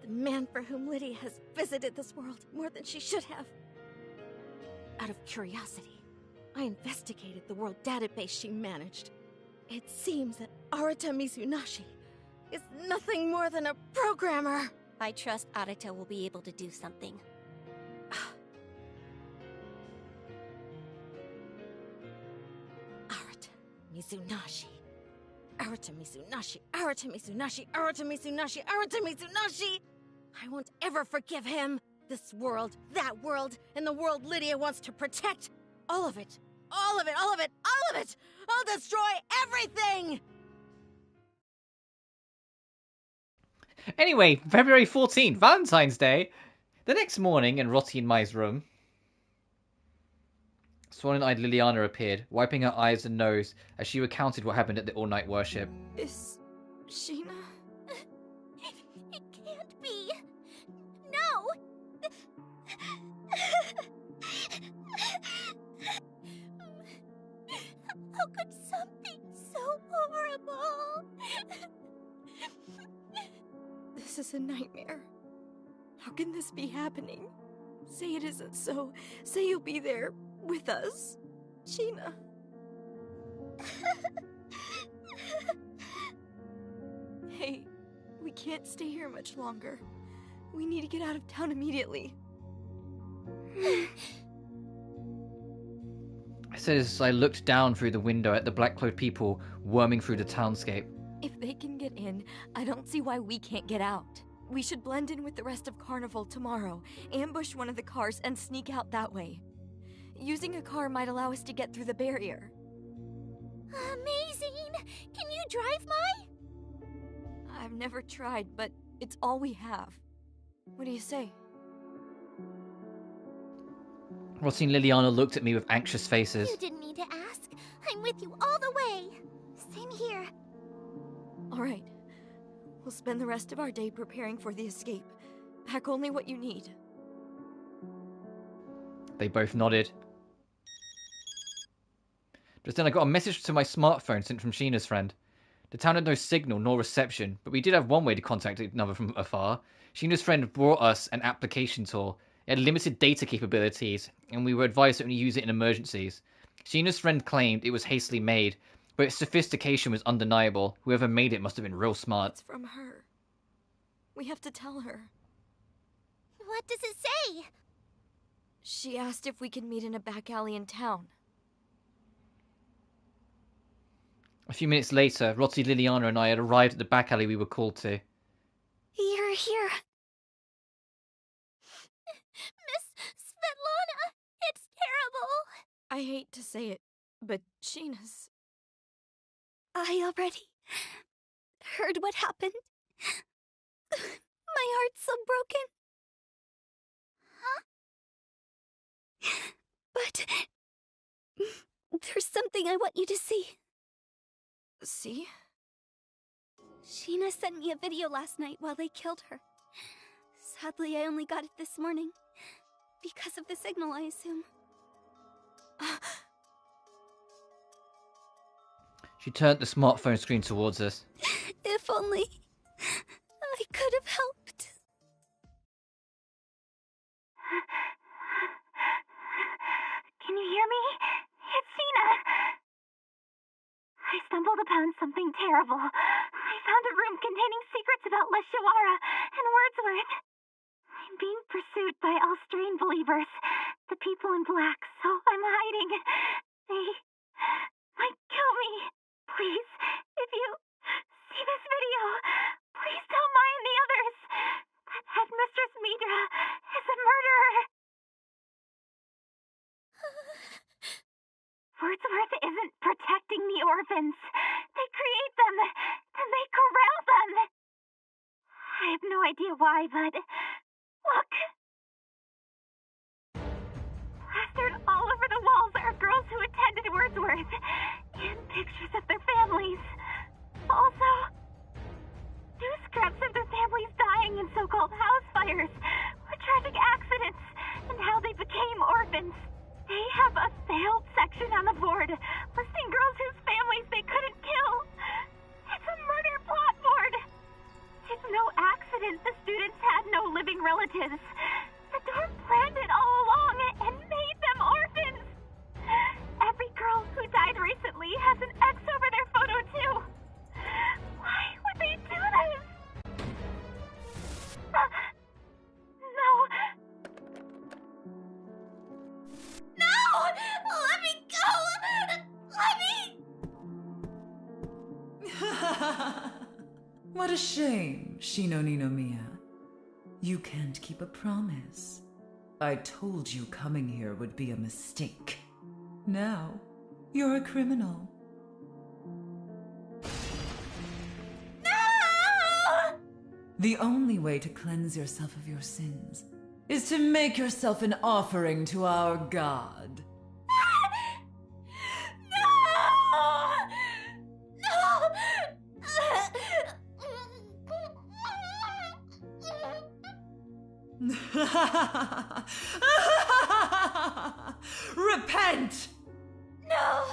The man for whom Lydia has visited this world more than she should have. Out of curiosity, I investigated the world database she managed. It seems that Arita Mizunashi is nothing more than a programmer. I trust Arita will be able to do something. Arita Mizunashi. Arita Mizunashi. Arita Mizunashi. Arita Mizunashi. Arita Mizunashi. I won't ever forgive him. This world, that world, and the world Lydia wants to protect. All of it. All of it. All of it. All of it. I'll destroy everything. Anyway, February 14th, Valentine's Day. The next morning, in Rotti and Mai's room, swollen-eyed Liliana appeared, wiping her eyes and nose as she recounted what happened at the all-night worship. Is Sheena? It can't be. No. How could something so horrible? This is a nightmare. How can this be happening? Say it isn't so. Say you'll be there with us. Sheena. Hey, we can't stay here much longer. We need to get out of town immediately. I said as I looked down through the window at the black-clothed people worming through the townscape. If they can get in, I don't see why we can't get out. We should blend in with the rest of Carnival tomorrow, ambush one of the cars, and sneak out that way. Using a car might allow us to get through the barrier. Amazing! Can you drive, Mai? I've never tried, but it's all we have. What do you say? Rotti and Liliana looked at me with anxious faces. You didn't need to ask. I'm with you all the way. Same here. All right. We'll spend the rest of our day preparing for the escape. Pack only what you need. They both nodded. Just then I got a message to my smartphone sent from Sheena's friend. The town had no signal nor reception, but we did have one way to contact another from afar. Sheena's friend brought us an application tool. It had limited data capabilities, and we were advised to only use it in emergencies. Sheena's friend claimed it was hastily made, but its sophistication was undeniable. Whoever made it must have been real smart. It's from her. We have to tell her. What does it say? She asked if we could meet in a back alley in town. A few minutes later, Rotty, Liliana, and I had arrived at the back alley we were called to. You're here. Miss Svetlana, it's terrible. I hate to say it, but Sheena's... I already heard what happened. My heart's so broken. Huh? But there's something I want you to see. See? Sheena sent me a video last night while they killed her. Sadly, I only got it this morning. Because of the signal, I assume. She turned the smartphone screen towards us. If only I could have helped. Can you hear me? It's Sheena. I stumbled upon something terrible. I found a room containing secrets about Leshawara and Wordsworth. I'm being pursued by Austrian believers, the people in black, so I'm hiding. They might kill me. Please, if you see this video, please tell Mai and the others that Headmistress Midra is a murderer. Wordsworth isn't protecting the orphans. They create them, and they corral them. I have no idea why, but look. Plastered all over the walls are girls who attended Wordsworth, and pictures of their families. Also, news scraps of their families dying in so-called house fires, or tragic accidents, and how they became orphans. They have a failed section on the board, listing girls whose families they couldn't kill. It's a murder plot board. It's no accident the students had no living relatives. The dorm planned it all along and made them orphans. Every girl who died recently has an X over their photo, too. Why would they do this? No. No! Let me go! Let me... What a shame, Shino Ninomiya. You can't keep a promise. I told you coming here would be a mistake. Now, you're a criminal. No! The only way to cleanse yourself of your sins is to make yourself an offering to our god. Repent! No!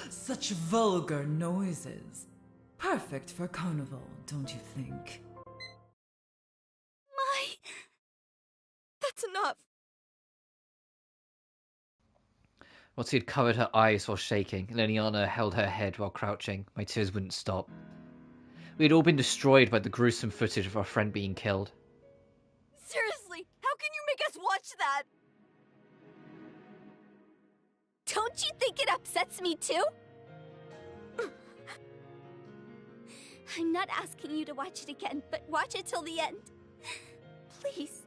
Such vulgar noises. Perfect for Carnival, don't you think? That's enough. Rotty had covered her eyes while shaking, and Liliana held her head while crouching. My tears wouldn't stop. We had all been destroyed by the gruesome footage of our friend being killed. Seriously, how can you make us watch that? Don't you think it upsets me too? I'm not asking you to watch it again, but watch it till the end. Please.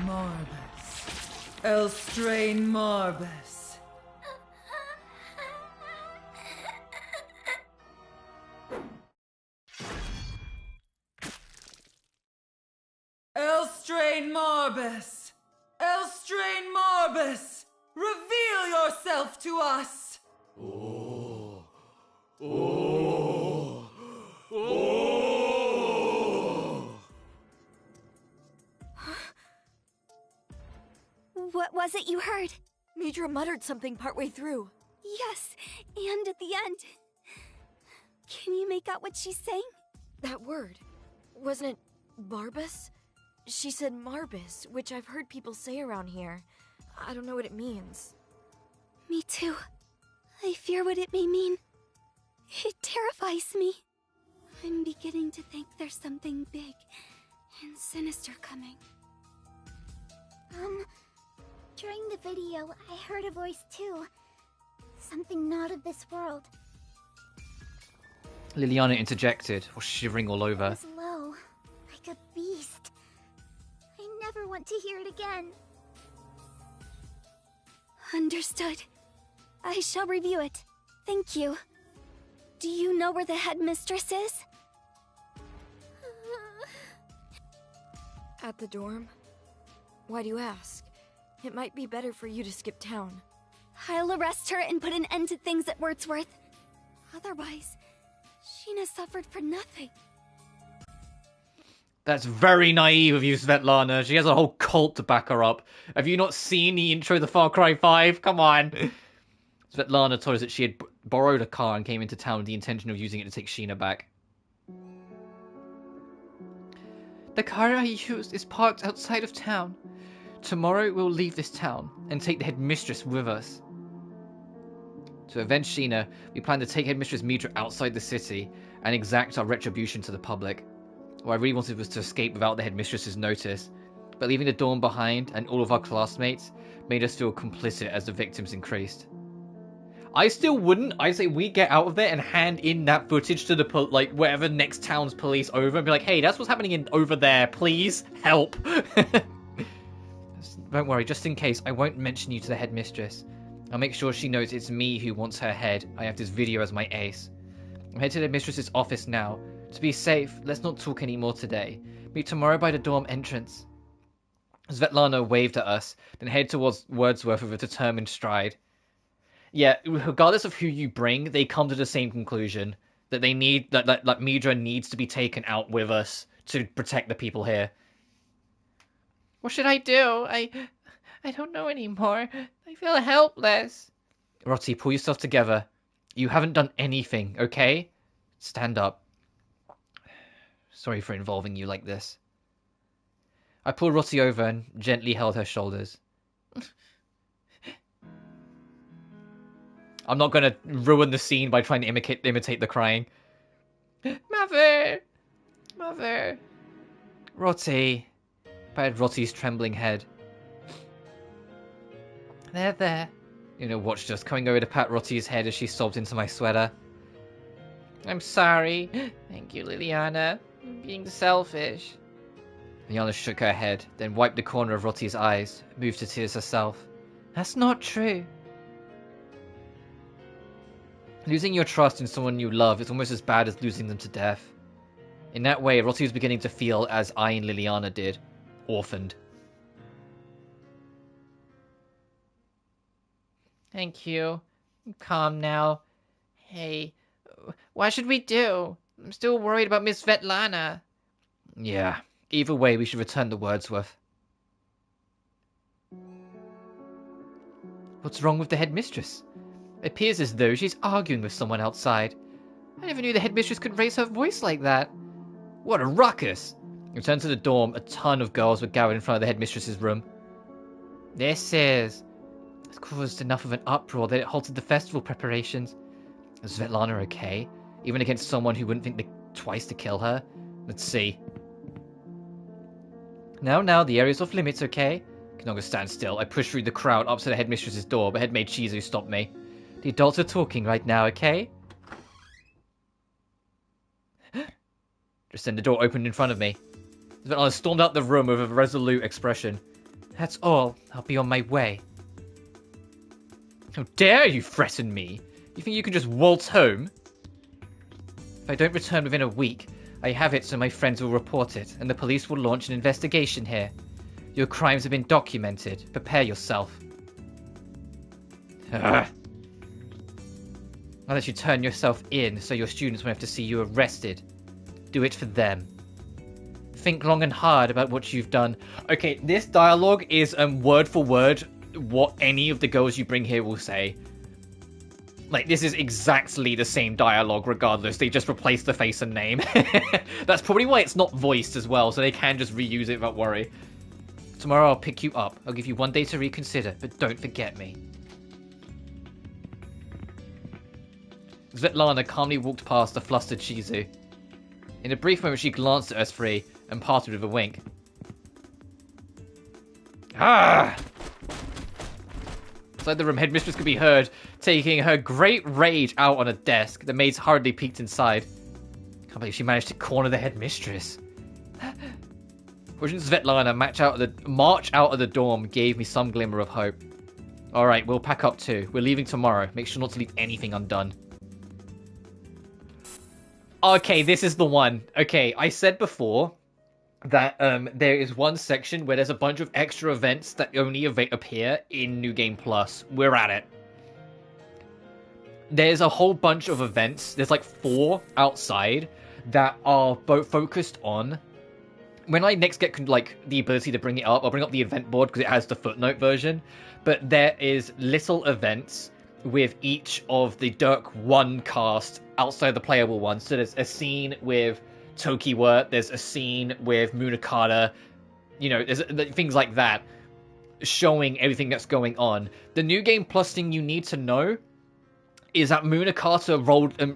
Marbus. Elstrain Marbus. Elstrain Marbus! Elstrain Marbus! Reveal yourself to us! What was it you heard? Midra muttered something partway through. Yes, and at the end. Can you make out what she's saying? That word. Wasn't it Barbus? She said Marbus, which I've heard people say around here. I don't know what it means. Me too. I fear what it may mean. It terrifies me. I'm beginning to think there's something big and sinister coming. During the video, I heard a voice too. Something not of this world. Liliana interjected, or shivering all It over. was low, like a beast. I never want to hear it again. Understood. I shall review it. Thank you. Do you know where the headmistress is? At the dorm? Why do you ask? It might be better for you to skip town. I'll arrest her and put an end to things at Wordsworth. Otherwise, Sheena suffered for nothing. That's very naive of you, Svetlana. She has a whole cult to back her up. Have you not seen the intro to Far Cry 5? Come on. Svetlana told us that she had borrowed a car and came into town with the intention of using it to take Sheena back. The car I used is parked outside of town. Tomorrow we'll leave this town and take the headmistress with us. To avenge Sheena, we plan to take headmistress Midra outside the city and exact our retribution to the public. What I really wanted was to escape without the headmistress's notice, but leaving the dorm behind and all of our classmates made us feel complicit as the victims increased. I still wouldn't. I'd say we get out of there and hand in that footage to the whatever next town's police over and be like, hey, that's what's happening over there. Please help. Don't worry, just in case, I won't mention you to the headmistress. I'll make sure she knows it's me who wants her head. I have this video as my ace. I'm headed to the headmistress's office now. To be safe, let's not talk anymore today. Meet tomorrow by the dorm entrance. Svetlana waved at us, then headed towards Wordsworth with a determined stride. Yeah, regardless of who you bring, they come to the same conclusion. That they need, that Midra needs to be taken out with us to protect the people here. What should I do? I don't know anymore. I feel helpless. Rotti, pull yourself together. You haven't done anything, okay? Stand up. Sorry for involving you like this. I pulled Rotti over and gently held her shoulders. I'm not going to ruin the scene by trying to imitate the crying. Mother! Mother! Rotti. Patted Rotti's trembling head. There. Watched us coming over to pat Rotti's head as she sobbed into my sweater. I'm sorry. Thank you, Liliana. I'm being selfish. Liliana shook her head, then wiped the corner of Rotti's eyes, moved to tears herself. That's not true. Losing your trust in someone you love is almost as bad as losing them to death. In that way, Rotti was beginning to feel as I and Liliana did. Orphaned. Thank you. I'm calm now. Hey, what should we do? I'm still worried about Miss Svetlana. Yeah, either way, we should return to Wordsworth. What's wrong with the headmistress? It appears as though she's arguing with someone outside. I never knew the headmistress could raise her voice like that. What a ruckus! Returned to the dorm, a ton of girls were gathered in front of the headmistress's room. It's caused enough of an uproar that it halted the festival preparations. Is Svetlana okay? Even against someone who wouldn't think twice to kill her? Let's see. Now, the area's off limits, okay? Can no longer stand still. I pushed through the crowd up to the headmistress's door, but headmaid Shizu stopped me. The adults are talking right now, okay? Just then the door opened in front of me. Svetlana stormed out the room with a resolute expression. That's all. I'll be on my way. How dare you threaten me? You think you can just waltz home? If I don't return within a week, I have it so my friends will report it, and the police will launch an investigation here. Your crimes have been documented. Prepare yourself. Now that you turn yourself in so your students won't have to see you arrested, do it for them. Think long and hard about what you've done. Okay, this dialogue is word for word what any of the girls you bring here will say. Like, this is exactly the same dialogue regardless. They just replaced the face and name. That's probably why it's not voiced as well, so they can just reuse it without worry. Tomorrow I'll pick you up. I'll give you 1 day to reconsider, but don't forget me. Svetlana calmly walked past the flustered Shizu. In a brief moment, she glanced at us three and parted with a wink. Ah! Inside the room, headmistress could be heard taking her great rage out on a desk. The maids hardly peeked inside. Can't believe she managed to corner the headmistress. Watching Svetlana march out of the dorm gave me some glimmer of hope. Alright, we'll pack up too. We're leaving tomorrow. Make sure not to leave anything undone. Okay, this is the one. Okay, I said before that there is one section where there's a bunch of extra events that only appear in New Game Plus. We're at it. There's a whole bunch of events. There's like 4 outside that are both focused on... When I next get like the ability to bring it up, I'll bring up the event board because it has the footnote version. But there is little events with each of the Dirk 1 cast outside the playable ones. So there's a scene with Tokiwa, there's a scene with Munakata, you know, there's things like that, showing everything that's going on. The New Game Plus thing you need to know is that Munakata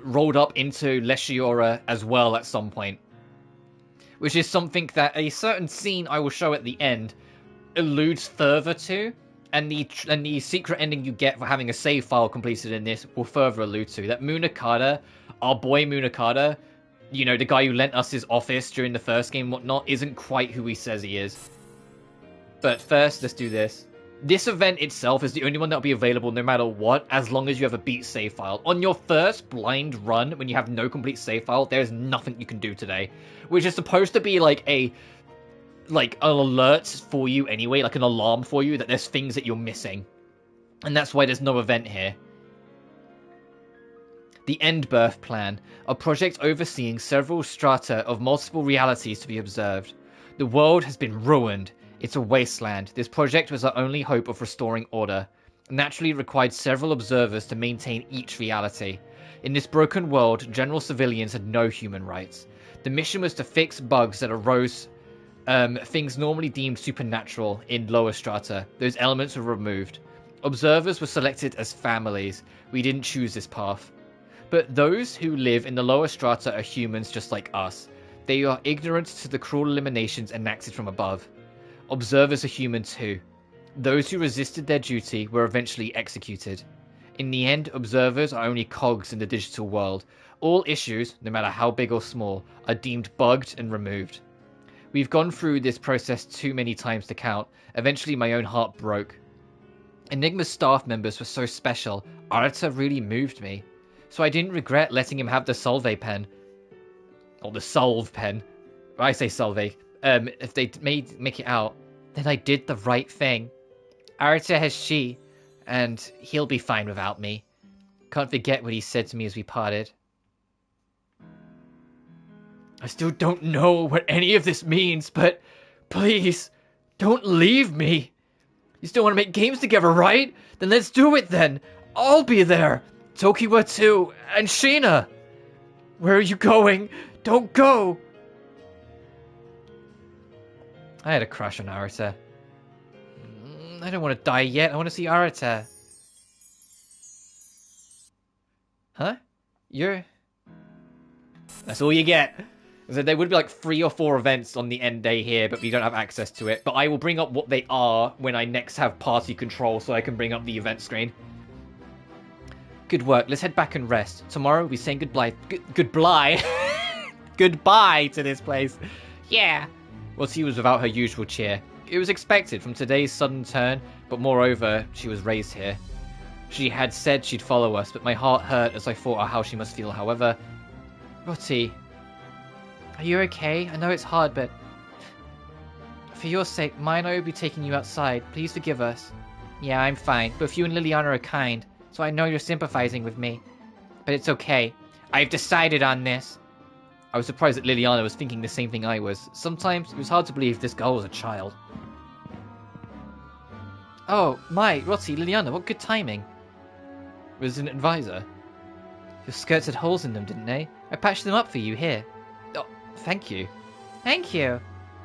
rolled up into Leshiora as well at some point. Which is something that a certain scene I will show at the end alludes further to, and the secret ending you get for having a save file completed in this will further allude to. That Munakata, our boy Munakata, you know, the guy who lent us his office during the first game and whatnot, isn't quite who he says he is. But first, let's do this. This event itself is the only one that'll be available no matter what, as long as you have a beat save file. On your first blind run, when you have no complete save file, there's nothing you can do today. Which is supposed to be like an alert for you anyway, like an alarm for you that there's things that you're missing. And that's why there's no event here. The End Birth Plan, a project overseeing several strata of multiple realities to be observed. The world has been ruined. It's a wasteland. This project was our only hope of restoring order. Naturally, it required several observers to maintain each reality. In this broken world, general civilians had no human rights. The mission was to fix bugs that arose, things normally deemed supernatural in lower strata. Those elements were removed. Observers were selected as families. We didn't choose this path. But those who live in the lower strata are humans just like us. They are ignorant to the cruel eliminations enacted from above. Observers are human too. Those who resisted their duty were eventually executed. In the end, observers are only cogs in the digital world. All issues, no matter how big or small, are deemed bugged and removed. We've gone through this process too many times to count. Eventually my own heart broke. Enigma's staff members were so special. Arata really moved me. So I didn't regret letting him have the Solve pen. Or the Solve pen. I say Solve. If they make it out, then I did the right thing. Arata has she, and he'll be fine without me. Can't forget what he said to me as we parted. I still don't know what any of this means, but please, don't leave me. You still want to make games together, right? Then let's do it then. I'll be there. Tokiwa too, and Sheena. Where are you going? Don't go. I had a crush on Arata. I don't want to die yet. I want to see Arata. Huh? That's all you get. So there would be like 3 or 4 events on the end day here, but we don't have access to it. But I will bring up what they are when I next have party control, so I can bring up the event screen. Good work. Let's head back and rest. Tomorrow we'll be saying goodbye. Goodbye. Goodbye to this place. Yeah. Rotty was without her usual cheer. It was expected from today's sudden turn, but moreover, she was raised here. She had said she'd follow us, but my heart hurt as I thought of how she must feel. However, Rotty, are you okay? I know it's hard, but for your sake, mine and I will be taking you outside. Please forgive us. Yeah, I'm fine. Both you and Liliana are kind, so I know you're sympathizing with me. But it's okay. I've decided on this. I was surprised that Liliana was thinking the same thing I was. Sometimes it was hard to believe this girl was a child. Oh, my, Rotty, Liliana, what good timing. Was an advisor. Your skirts had holes in them, didn't they? I patched them up for you here. Oh, thank you. Thank you.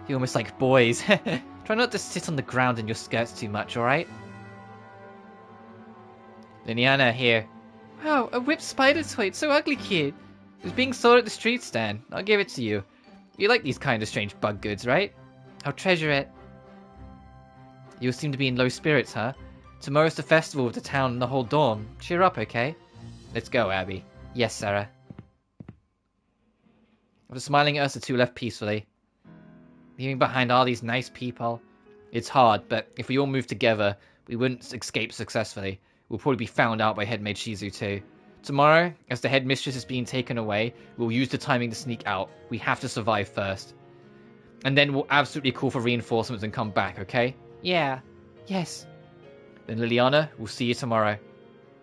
You're almost like boys. Try not to sit on the ground in your skirts too much, alright? Liliana, here. Wow, a whipped spider toy. It's so ugly cute. It was being sold at the street stand. I'll give it to you. You like these kind of strange bug goods, right? I'll treasure it. You seem to be in low spirits, huh? Tomorrow's the festival of the town and the whole dorm. Cheer up, okay? Let's go, Abby. Yes, Sarah. After smiling at us, the two left peacefully. Leaving behind all these nice people. It's hard, but if we all move together, we wouldn't escape successfully. We'll probably be found out by Headmaid Shizu too. Tomorrow, as the headmistress is being taken away, we'll use the timing to sneak out. We have to survive first. And then we'll absolutely call for reinforcements and come back, okay? Yeah. Yes. Then Liliana, we'll see you tomorrow.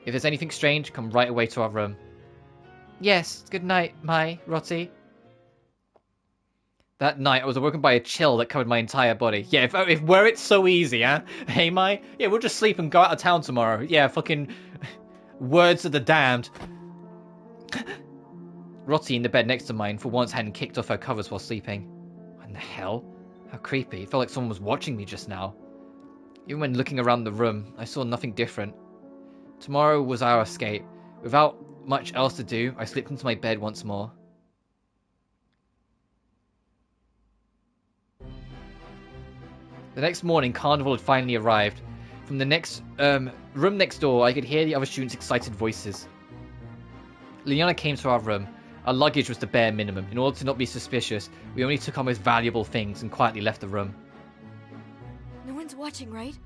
If there's anything strange, come right away to our room. Yes, good night, Rotty. That night, I was awoken by a chill that covered my entire body. Yeah, if were it so easy, huh? Hey, Mai? Yeah, we'll just sleep and go out of town tomorrow. Yeah, fucking words of the damned. Rotty in the bed next to mine for once hadn't kicked off her covers while sleeping. What in the hell? How creepy. It felt like someone was watching me just now. Even when looking around the room, I saw nothing different. Tomorrow was our escape. Without much else to do, I slipped into my bed once more. The next morning, Carnival had finally arrived. From the next room next door, I could hear the other students' excited voices. Liliana came to our room. Our luggage was the bare minimum. In order to not be suspicious, we only took our most valuable things and quietly left the room. No one's watching, right?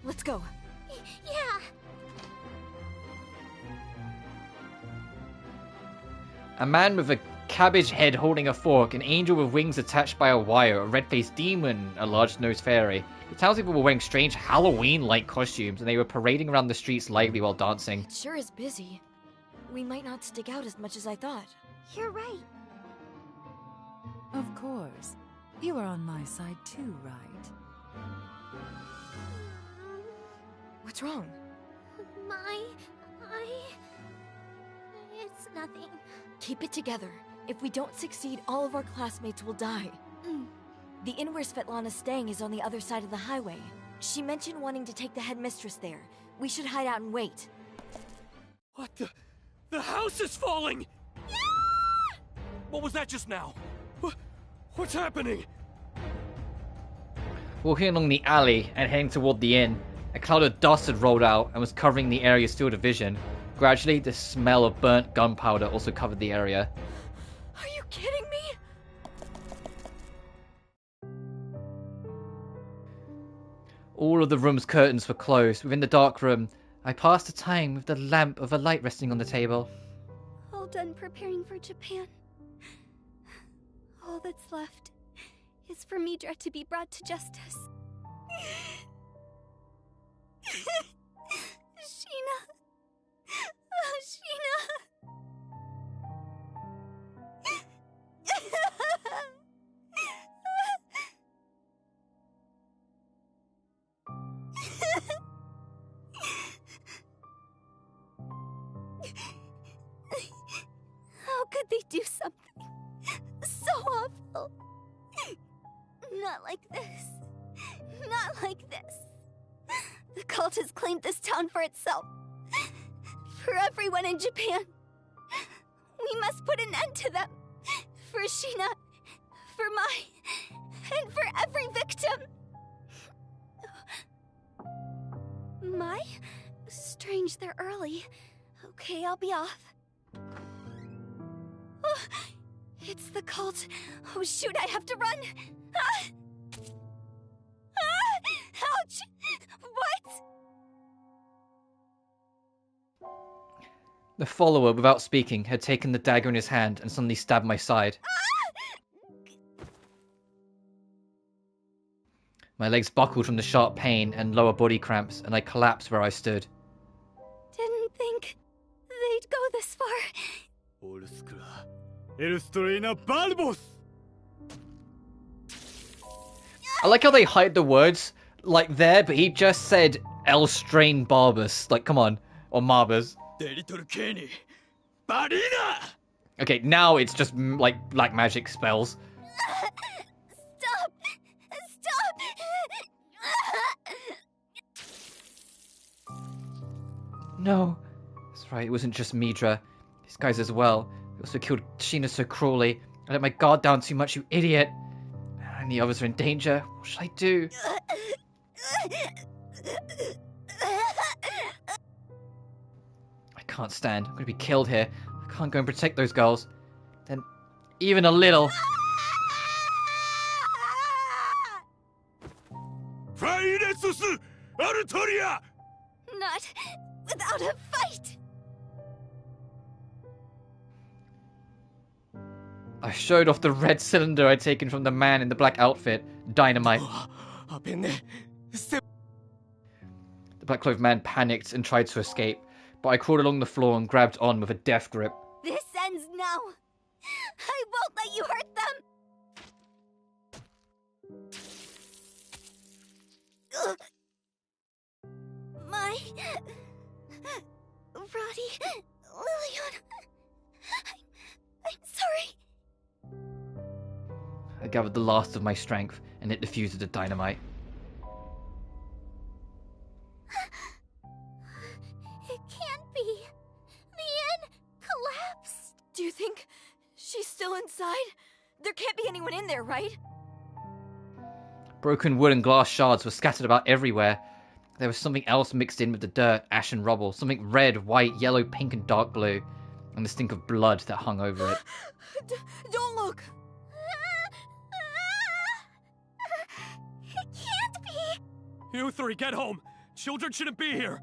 Let's go. Yeah. A man with a cabbage head holding a fork, an angel with wings attached by a wire, a red-faced demon, a large-nosed fairy. The townspeople were wearing strange Halloween-like costumes, and they were parading around the streets lightly while dancing. It sure is busy. We might not stick out as much as I thought. You're right. Of course. You are on my side too, right? What's wrong? It's nothing. Keep it together. If we don't succeed, all of our classmates will die. The inn where Svetlana's staying is on the other side of the highway. She mentioned wanting to take the headmistress there. We should hide out and wait. What the? The house is falling! Yeah! What was that just now? What's happening? Walking along the alley and heading toward the inn, a cloud of dust had rolled out and was covering the area's field of vision. Gradually, the smell of burnt gunpowder also covered the area. Are you kidding me? All of the room's curtains were closed. Within the dark room, I passed the time with the lamp of a light resting on the table. All done preparing for Japan. All that's left is for Midra to be brought to justice. Sheena. Oh, Sheena. How could they do something so awful? Not like this. Not like this. The cult has claimed this town for itself. For everyone in Japan. We must put an end to them. For Sheena, for Mai, and for every victim. Mai? Strange, they're early. Okay, I'll be off. Oh, it's the cult. Oh shoot, I have to run. Ah! Ah! Ouch! What? The follower, without speaking, had taken the dagger in his hand and suddenly stabbed my side. My legs buckled from the sharp pain and lower body cramps, and I collapsed where I stood. Didn't think they'd go this far. I like how they hide the words, like there, but he just said El Strain Barbus. Like, come on. Or Marbus. Okay, now it's just, like, black magic spells. Stop! Stop! No. That's right, it wasn't just Midra. These guys as well. They also killed Sheena so cruelly. I let my guard down too much, you idiot. And the others are in danger. What should I do? I can't stand. I'm gonna be killed here. I can't go and protect those girls. Then, even a little. Not without a fight! I showed off the red cylinder I'd taken from the man in the black outfit. Dynamite. The black-clothed man panicked and tried to escape, but I crawled along the floor and grabbed on with a death grip. This ends now! I won't let you hurt them! Ugh. My... Roddy... Lillian... I'm sorry. I gathered the last of my strength and lit the fuse of the dynamite. It can't be. The inn collapsed. Do you think she's still inside? There can't be anyone in there, right? Broken wood and glass shards were scattered about everywhere. There was something else mixed in with the dirt, ash and rubble. Something red, white, yellow, pink and dark blue. And the stink of blood that hung over it. Don't look! It can't be. You three, get home! Children shouldn't be here!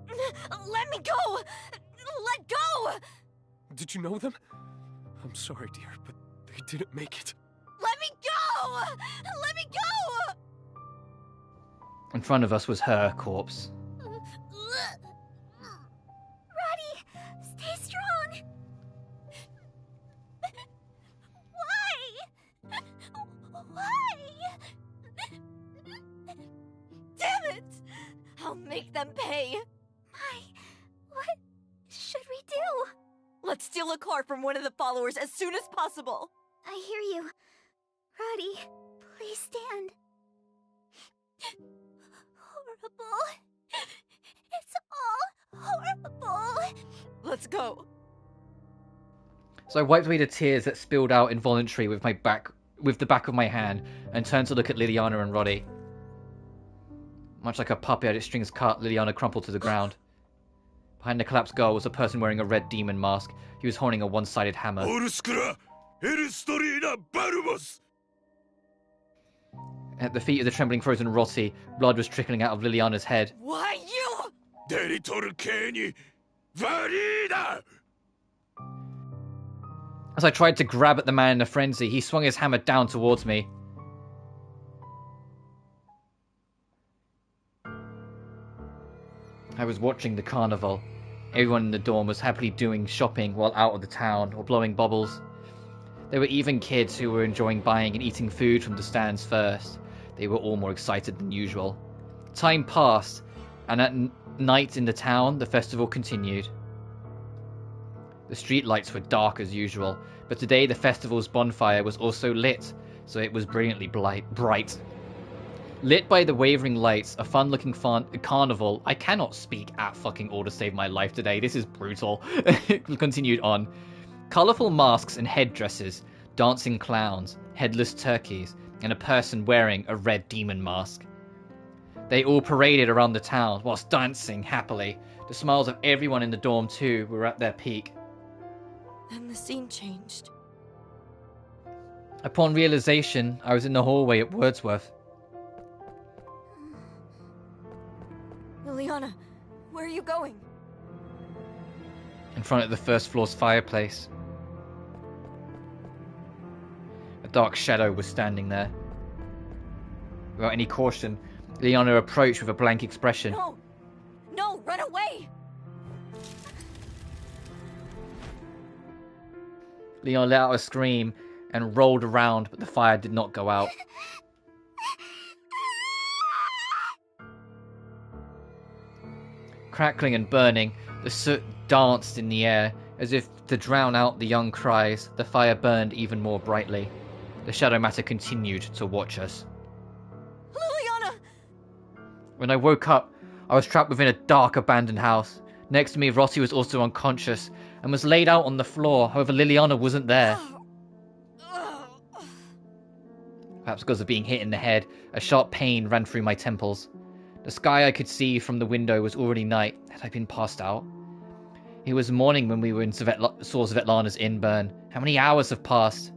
Let me go! Let go! Did you know them? I'm sorry, dear, but they didn't make it. Let me go! Let me go! In front of us was her corpse. Roddy, stay strong. Why? Why? Damn it! I'll make them pay! What should we do? Let's steal a car from one of the followers as soon as possible! I hear you. Roddy, please stand. Horrible. It's all horrible. Let's go. So I wiped away the tears that spilled out involuntarily with the back of my hand and turned to look at Liliana and Roddy. Much like a puppy had its strings cut, Liliana crumpled to the ground. Behind the collapsed girl was a person wearing a red demon mask. He was holding a one-sided hammer. At the feet of the trembling frozen Rossi, blood was trickling out of Liliana's head. Why you? As I tried to grab at the man in a frenzy, he swung his hammer down towards me. I was watching the carnival. Everyone in the dorm was happily doing shopping while out of the town or blowing bubbles. There were even kids who were enjoying buying and eating food from the stands first. They were all more excited than usual. Time passed, and at night in the town, the festival continued. The street lights were dark as usual, but today the festival's bonfire was also lit, so it was brilliantly bright. Lit by the wavering lights, a fun-looking carnival. I cannot speak at fucking all to save my life today. This is brutal. Continued on. Colourful masks and headdresses, dancing clowns, headless turkeys, and a person wearing a red demon mask. They all paraded around the town whilst dancing happily. The smiles of everyone in the dorm too were at their peak. Then the scene changed. Upon realization, I was in the hallway at Wordsworth. Liliana, where are you going? In front of the first floor's fireplace. A dark shadow was standing there. Without any caution, Liliana approached with a blank expression. No! No, run away! Leon let out a scream and rolled around, but the fire did not go out. Crackling and burning, the soot danced in the air. As if to drown out the young cries, the fire burned even more brightly. The shadow matter continued to watch us. Liliana! When I woke up, I was trapped within a dark, abandoned house. Next to me, Rossi was also unconscious and was laid out on the floor. However, Liliana wasn't there. Perhaps because of being hit in the head, a sharp pain ran through my temples. The sky I could see from the window was already night. Had I been passed out? It was morning when we were saw Svetlana's inn burn. How many hours have passed?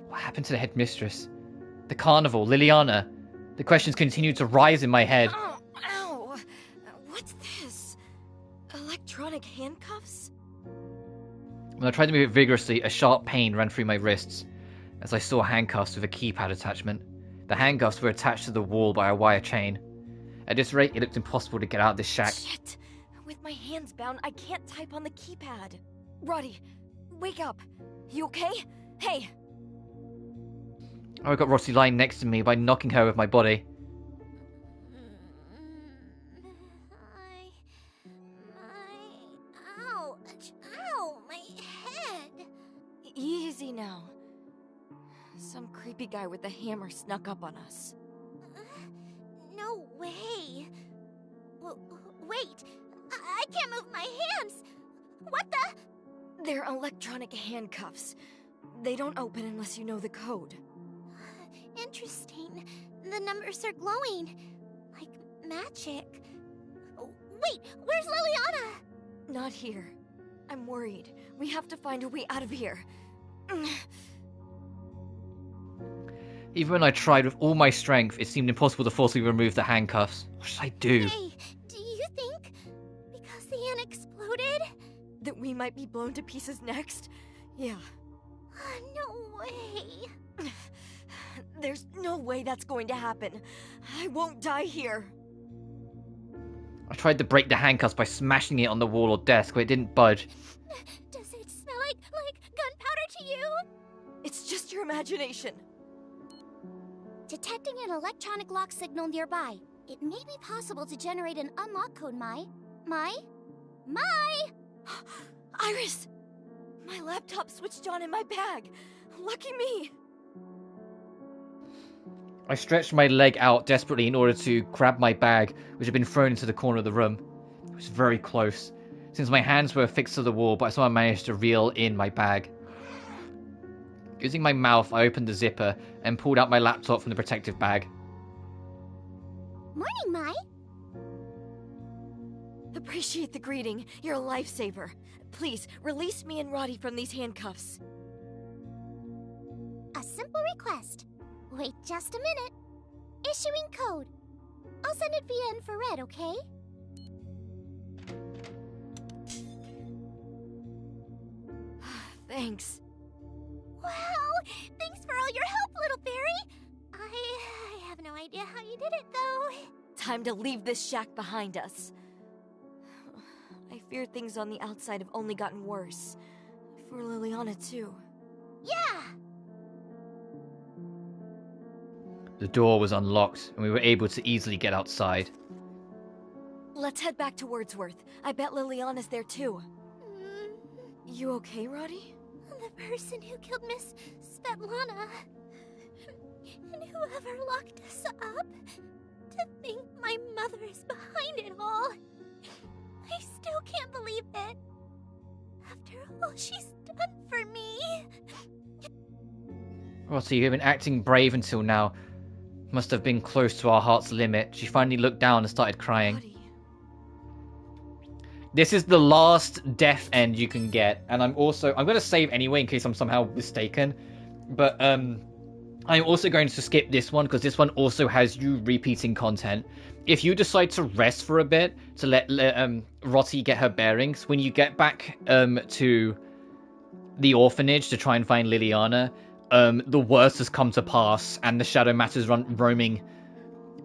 What happened to the headmistress? The carnival, Liliana? The questions continued to rise in my head. Ow! Ow! What's this? Electronic handcuffs? When I tried to move it vigorously, a sharp pain ran through my wrists as I saw handcuffs with a keypad attachment. The handcuffs were attached to the wall by a wire chain. At this rate, it looked impossible to get out of this shack. Shit! With my hands bound, I can't type on the keypad. Roddy, wake up. You okay? Hey! I got Rossi lying next to me by knocking her with my body. Ow, my head. Easy now. Some creepy guy with a hammer snuck up on us. No way. Wait, I can't move my hands. What the? They're electronic handcuffs. They don't open unless you know the code. Interesting. The numbers are glowing. Like magic. Wait, where's Liliana? Not here. I'm worried. We have to find a way out of here. Even when I tried with all my strength, it seemed impossible to forcibly remove the handcuffs. What should I do? Hey, do you think because the inn exploded? That we might be blown to pieces next? Yeah. No way. There's no way that's going to happen. I won't die here. I tried to break the handcuffs by smashing it on the wall or desk, but it didn't budge. Does it smell like gunpowder to you? It's just your imagination. Detecting an electronic lock signal nearby. It may be possible to generate an unlock code, Mai. Iris! My laptop switched on in my bag. Lucky me. I stretched my leg out desperately in order to grab my bag, which had been thrown into the corner of the room. It was very close, since my hands were fixed to the wall, but I somehow managed to reel in my bag. Using my mouth, I opened the zipper and pulled out my laptop from the protective bag. Morning, Mai. Appreciate the greeting. You're a lifesaver. Please, release me and Roddy from these handcuffs. A simple request. Wait just a minute. Issuing code. I'll send it via infrared, okay? Thanks. Wow, thanks for all your help, little fairy. I have no idea how you did it, though. Time to leave this shack behind us. I fear things on the outside have only gotten worse. For Liliana, too. Yeah! The door was unlocked, and we were able to easily get outside. Let's head back to Wordsworth. I bet Liliana's there, too. You okay, Roddy? The person who killed Miss Svetlana. And whoever locked us up. To think my mother is behind it all. I still can't believe it. After all she's done for Rotty, you've been acting brave until now. Must have been close to our heart's limit. She finally looked down and started crying. Buddy. This is the last death end you can get. And I'm going to save anyway in case I'm somehow mistaken. But I'm also going to skip this one because this one also has you repeating content. If you decide to rest for a bit to let Rotty get her bearings, when you get back to the orphanage to try and find Liliana, the worst has come to pass and the Shadow Matter's roaming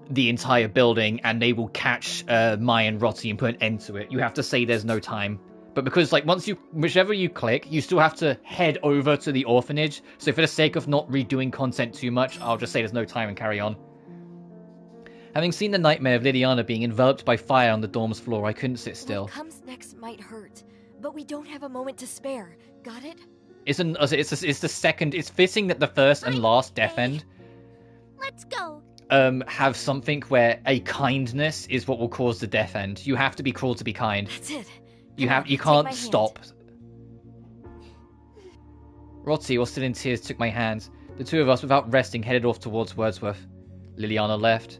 the entire building and they will catch Mai and Rotty and put an end to it. You have to say there's no time. But because, like, whichever you click, you still have to head over to the orphanage. So for the sake of not redoing content too much, I'll just say there's no time and carry on. Having seen the nightmare of Liliana being enveloped by fire on the dorm's floor, I couldn't sit still. What comes next might hurt, but we don't have a moment to spare. Got it? It's the second. It's fitting that the first and last death end. Let's go. Have something where a kindness is what will cause the death end. You have to be cruel to be kind. That's it. You can't stop. Rotty, all still in tears, took my hand. The two of us, without resting, headed off towards Wordsworth. Liliana left.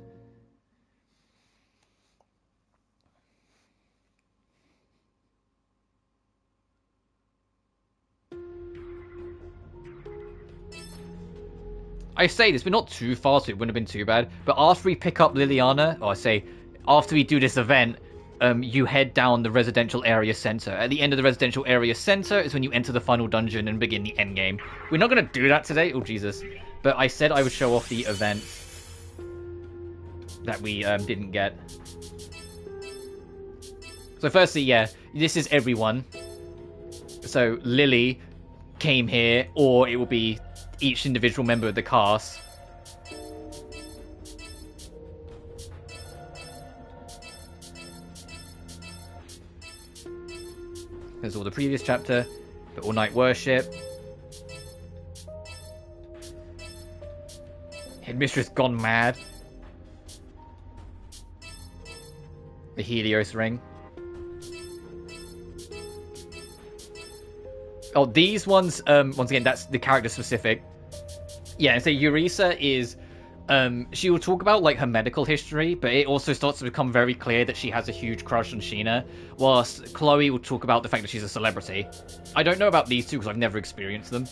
I say this, we're not too far, so it wouldn't have been too bad. But after we pick up Liliana, or I say, after we do this event, you head down the residential area center. At the end of the residential area center is when you enter the final dungeon and begin the endgame. We're not going to do that today. Oh, Jesus. But I said I would show off the event that we didn't get. So firstly, yeah, this is everyone. So Lily came here, or it will be each individual member of the cast. There's all the previous chapter, the all-night worship. Headmistress gone mad. The Helios ring. Oh, these ones, once again, that's the character specific. Yeah, and so Eureka is, she will talk about, like, her medical history, but it also starts to become very clear that she has a huge crush on Sheena, whilst Chloe will talk about the fact that she's a celebrity. I don't know about these two because I've never experienced them.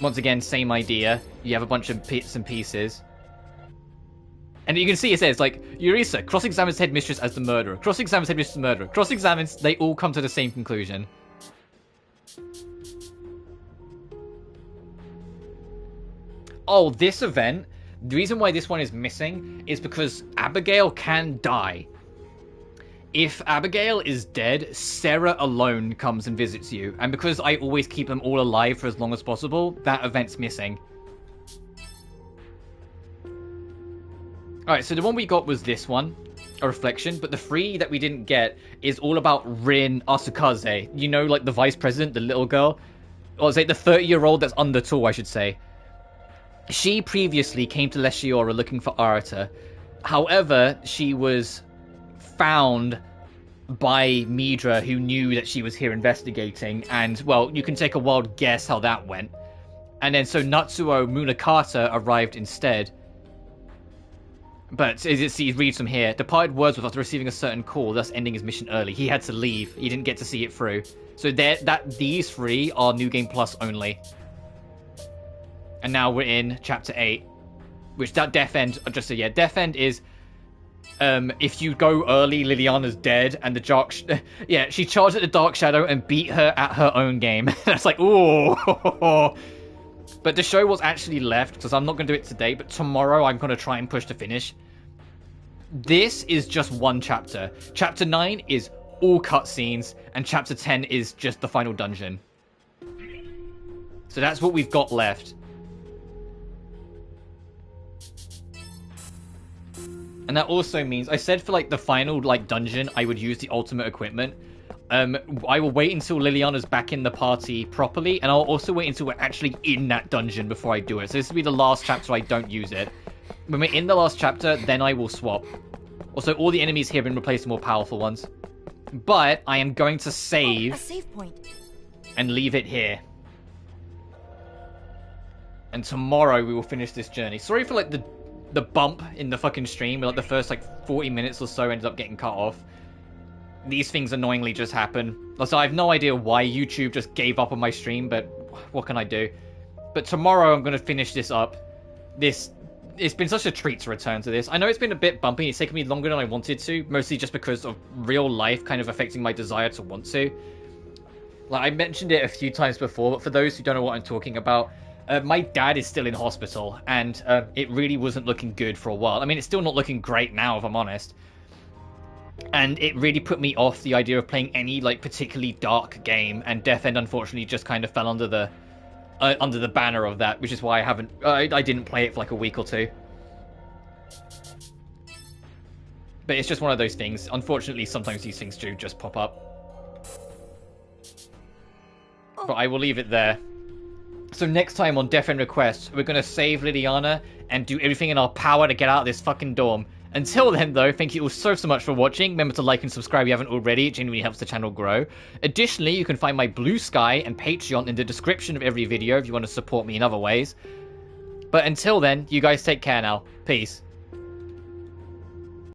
Once again, same idea. You have a bunch of bits and pieces. And you can see it says, like, Eureka cross-examines headmistress as the murderer, cross-examines headmistress as the murderer, cross-examines, they all come to the same conclusion. Oh, this event, the reason why this one is missing is because Abigail can die. If Abigail is dead, Sarah alone comes and visits you. And because I always keep them all alive for as long as possible, that event's missing. Alright, so the one we got was this one, a reflection, but the 3 that we didn't get is all about Rin Asukaze. You know, like the vice president, the little girl? Or is it the 30-year-old that's under tour, I should say. She previously came to Leshiora looking for Arata. However, she was found by Midra, who knew that she was here investigating. And, well, you can take a wild guess how that went. And then, so Natsuo Munakata arrived instead. But, as it reads from here, departed Wordsworth after receiving a certain call, thus ending his mission early. He had to leave. He didn't get to see it through. So these 3 are New Game Plus only. And now we're in Chapter 8. Which that Death End, just so yeah, Death End is... if you go early, Liliana's dead, and the Dark... yeah, she charged at the Dark Shadow and beat her at her own game. That's like, ooh. But to show what's actually left, because I'm not going to do it today, but tomorrow I'm going to try and push to finish. This is just one chapter. Chapter 9 is all cutscenes, and Chapter 10 is just the final dungeon. So that's what we've got left. And that also means, I said for like the final like dungeon, I would use the ultimate equipment. I will wait until Liliana's back in the party properly, and I'll also wait until we're actually in that dungeon before I do it. So this will be the last chapter I don't use it. When we're in the last chapter, then I will swap. Also, all the enemies here have been replaced with more powerful ones. But I am going to save, a save point, and leave it here. And tomorrow we will finish this journey. Sorry for like the bump in the fucking stream, where like the first like 40 minutes or so ended up getting cut off. These things annoyingly just happen. Also, I have no idea why YouTube just gave up on my stream, but what can I do? But tomorrow I'm going to finish this up. It's been such a treat to return to this. I know it's been a bit bumpy. It's taken me longer than I wanted to, mostly just because of real life kind of affecting my desire to want to. Like, I mentioned it a few times before, but for those who don't know what I'm talking about, my dad is still in hospital, and it really wasn't looking good for a while. I mean, it's still not looking great now, if I'm honest. And it really put me off the idea of playing any, like, particularly dark game, and Death End, unfortunately, just kind of fell under the banner of that, which is why I didn't play it for, like, a week or two. But it's just one of those things. Unfortunately, sometimes these things do just pop up. But I will leave it there. So next time on Death End Request, we're going to save Liliana and do everything in our power to get out of this fucking dorm. Until then, though, thank you all so much for watching. Remember to like and subscribe if you haven't already. It genuinely helps the channel grow. Additionally, you can find my BlueSky and Patreon in the description of every video if you want to support me in other ways. But until then, you guys take care now. Peace.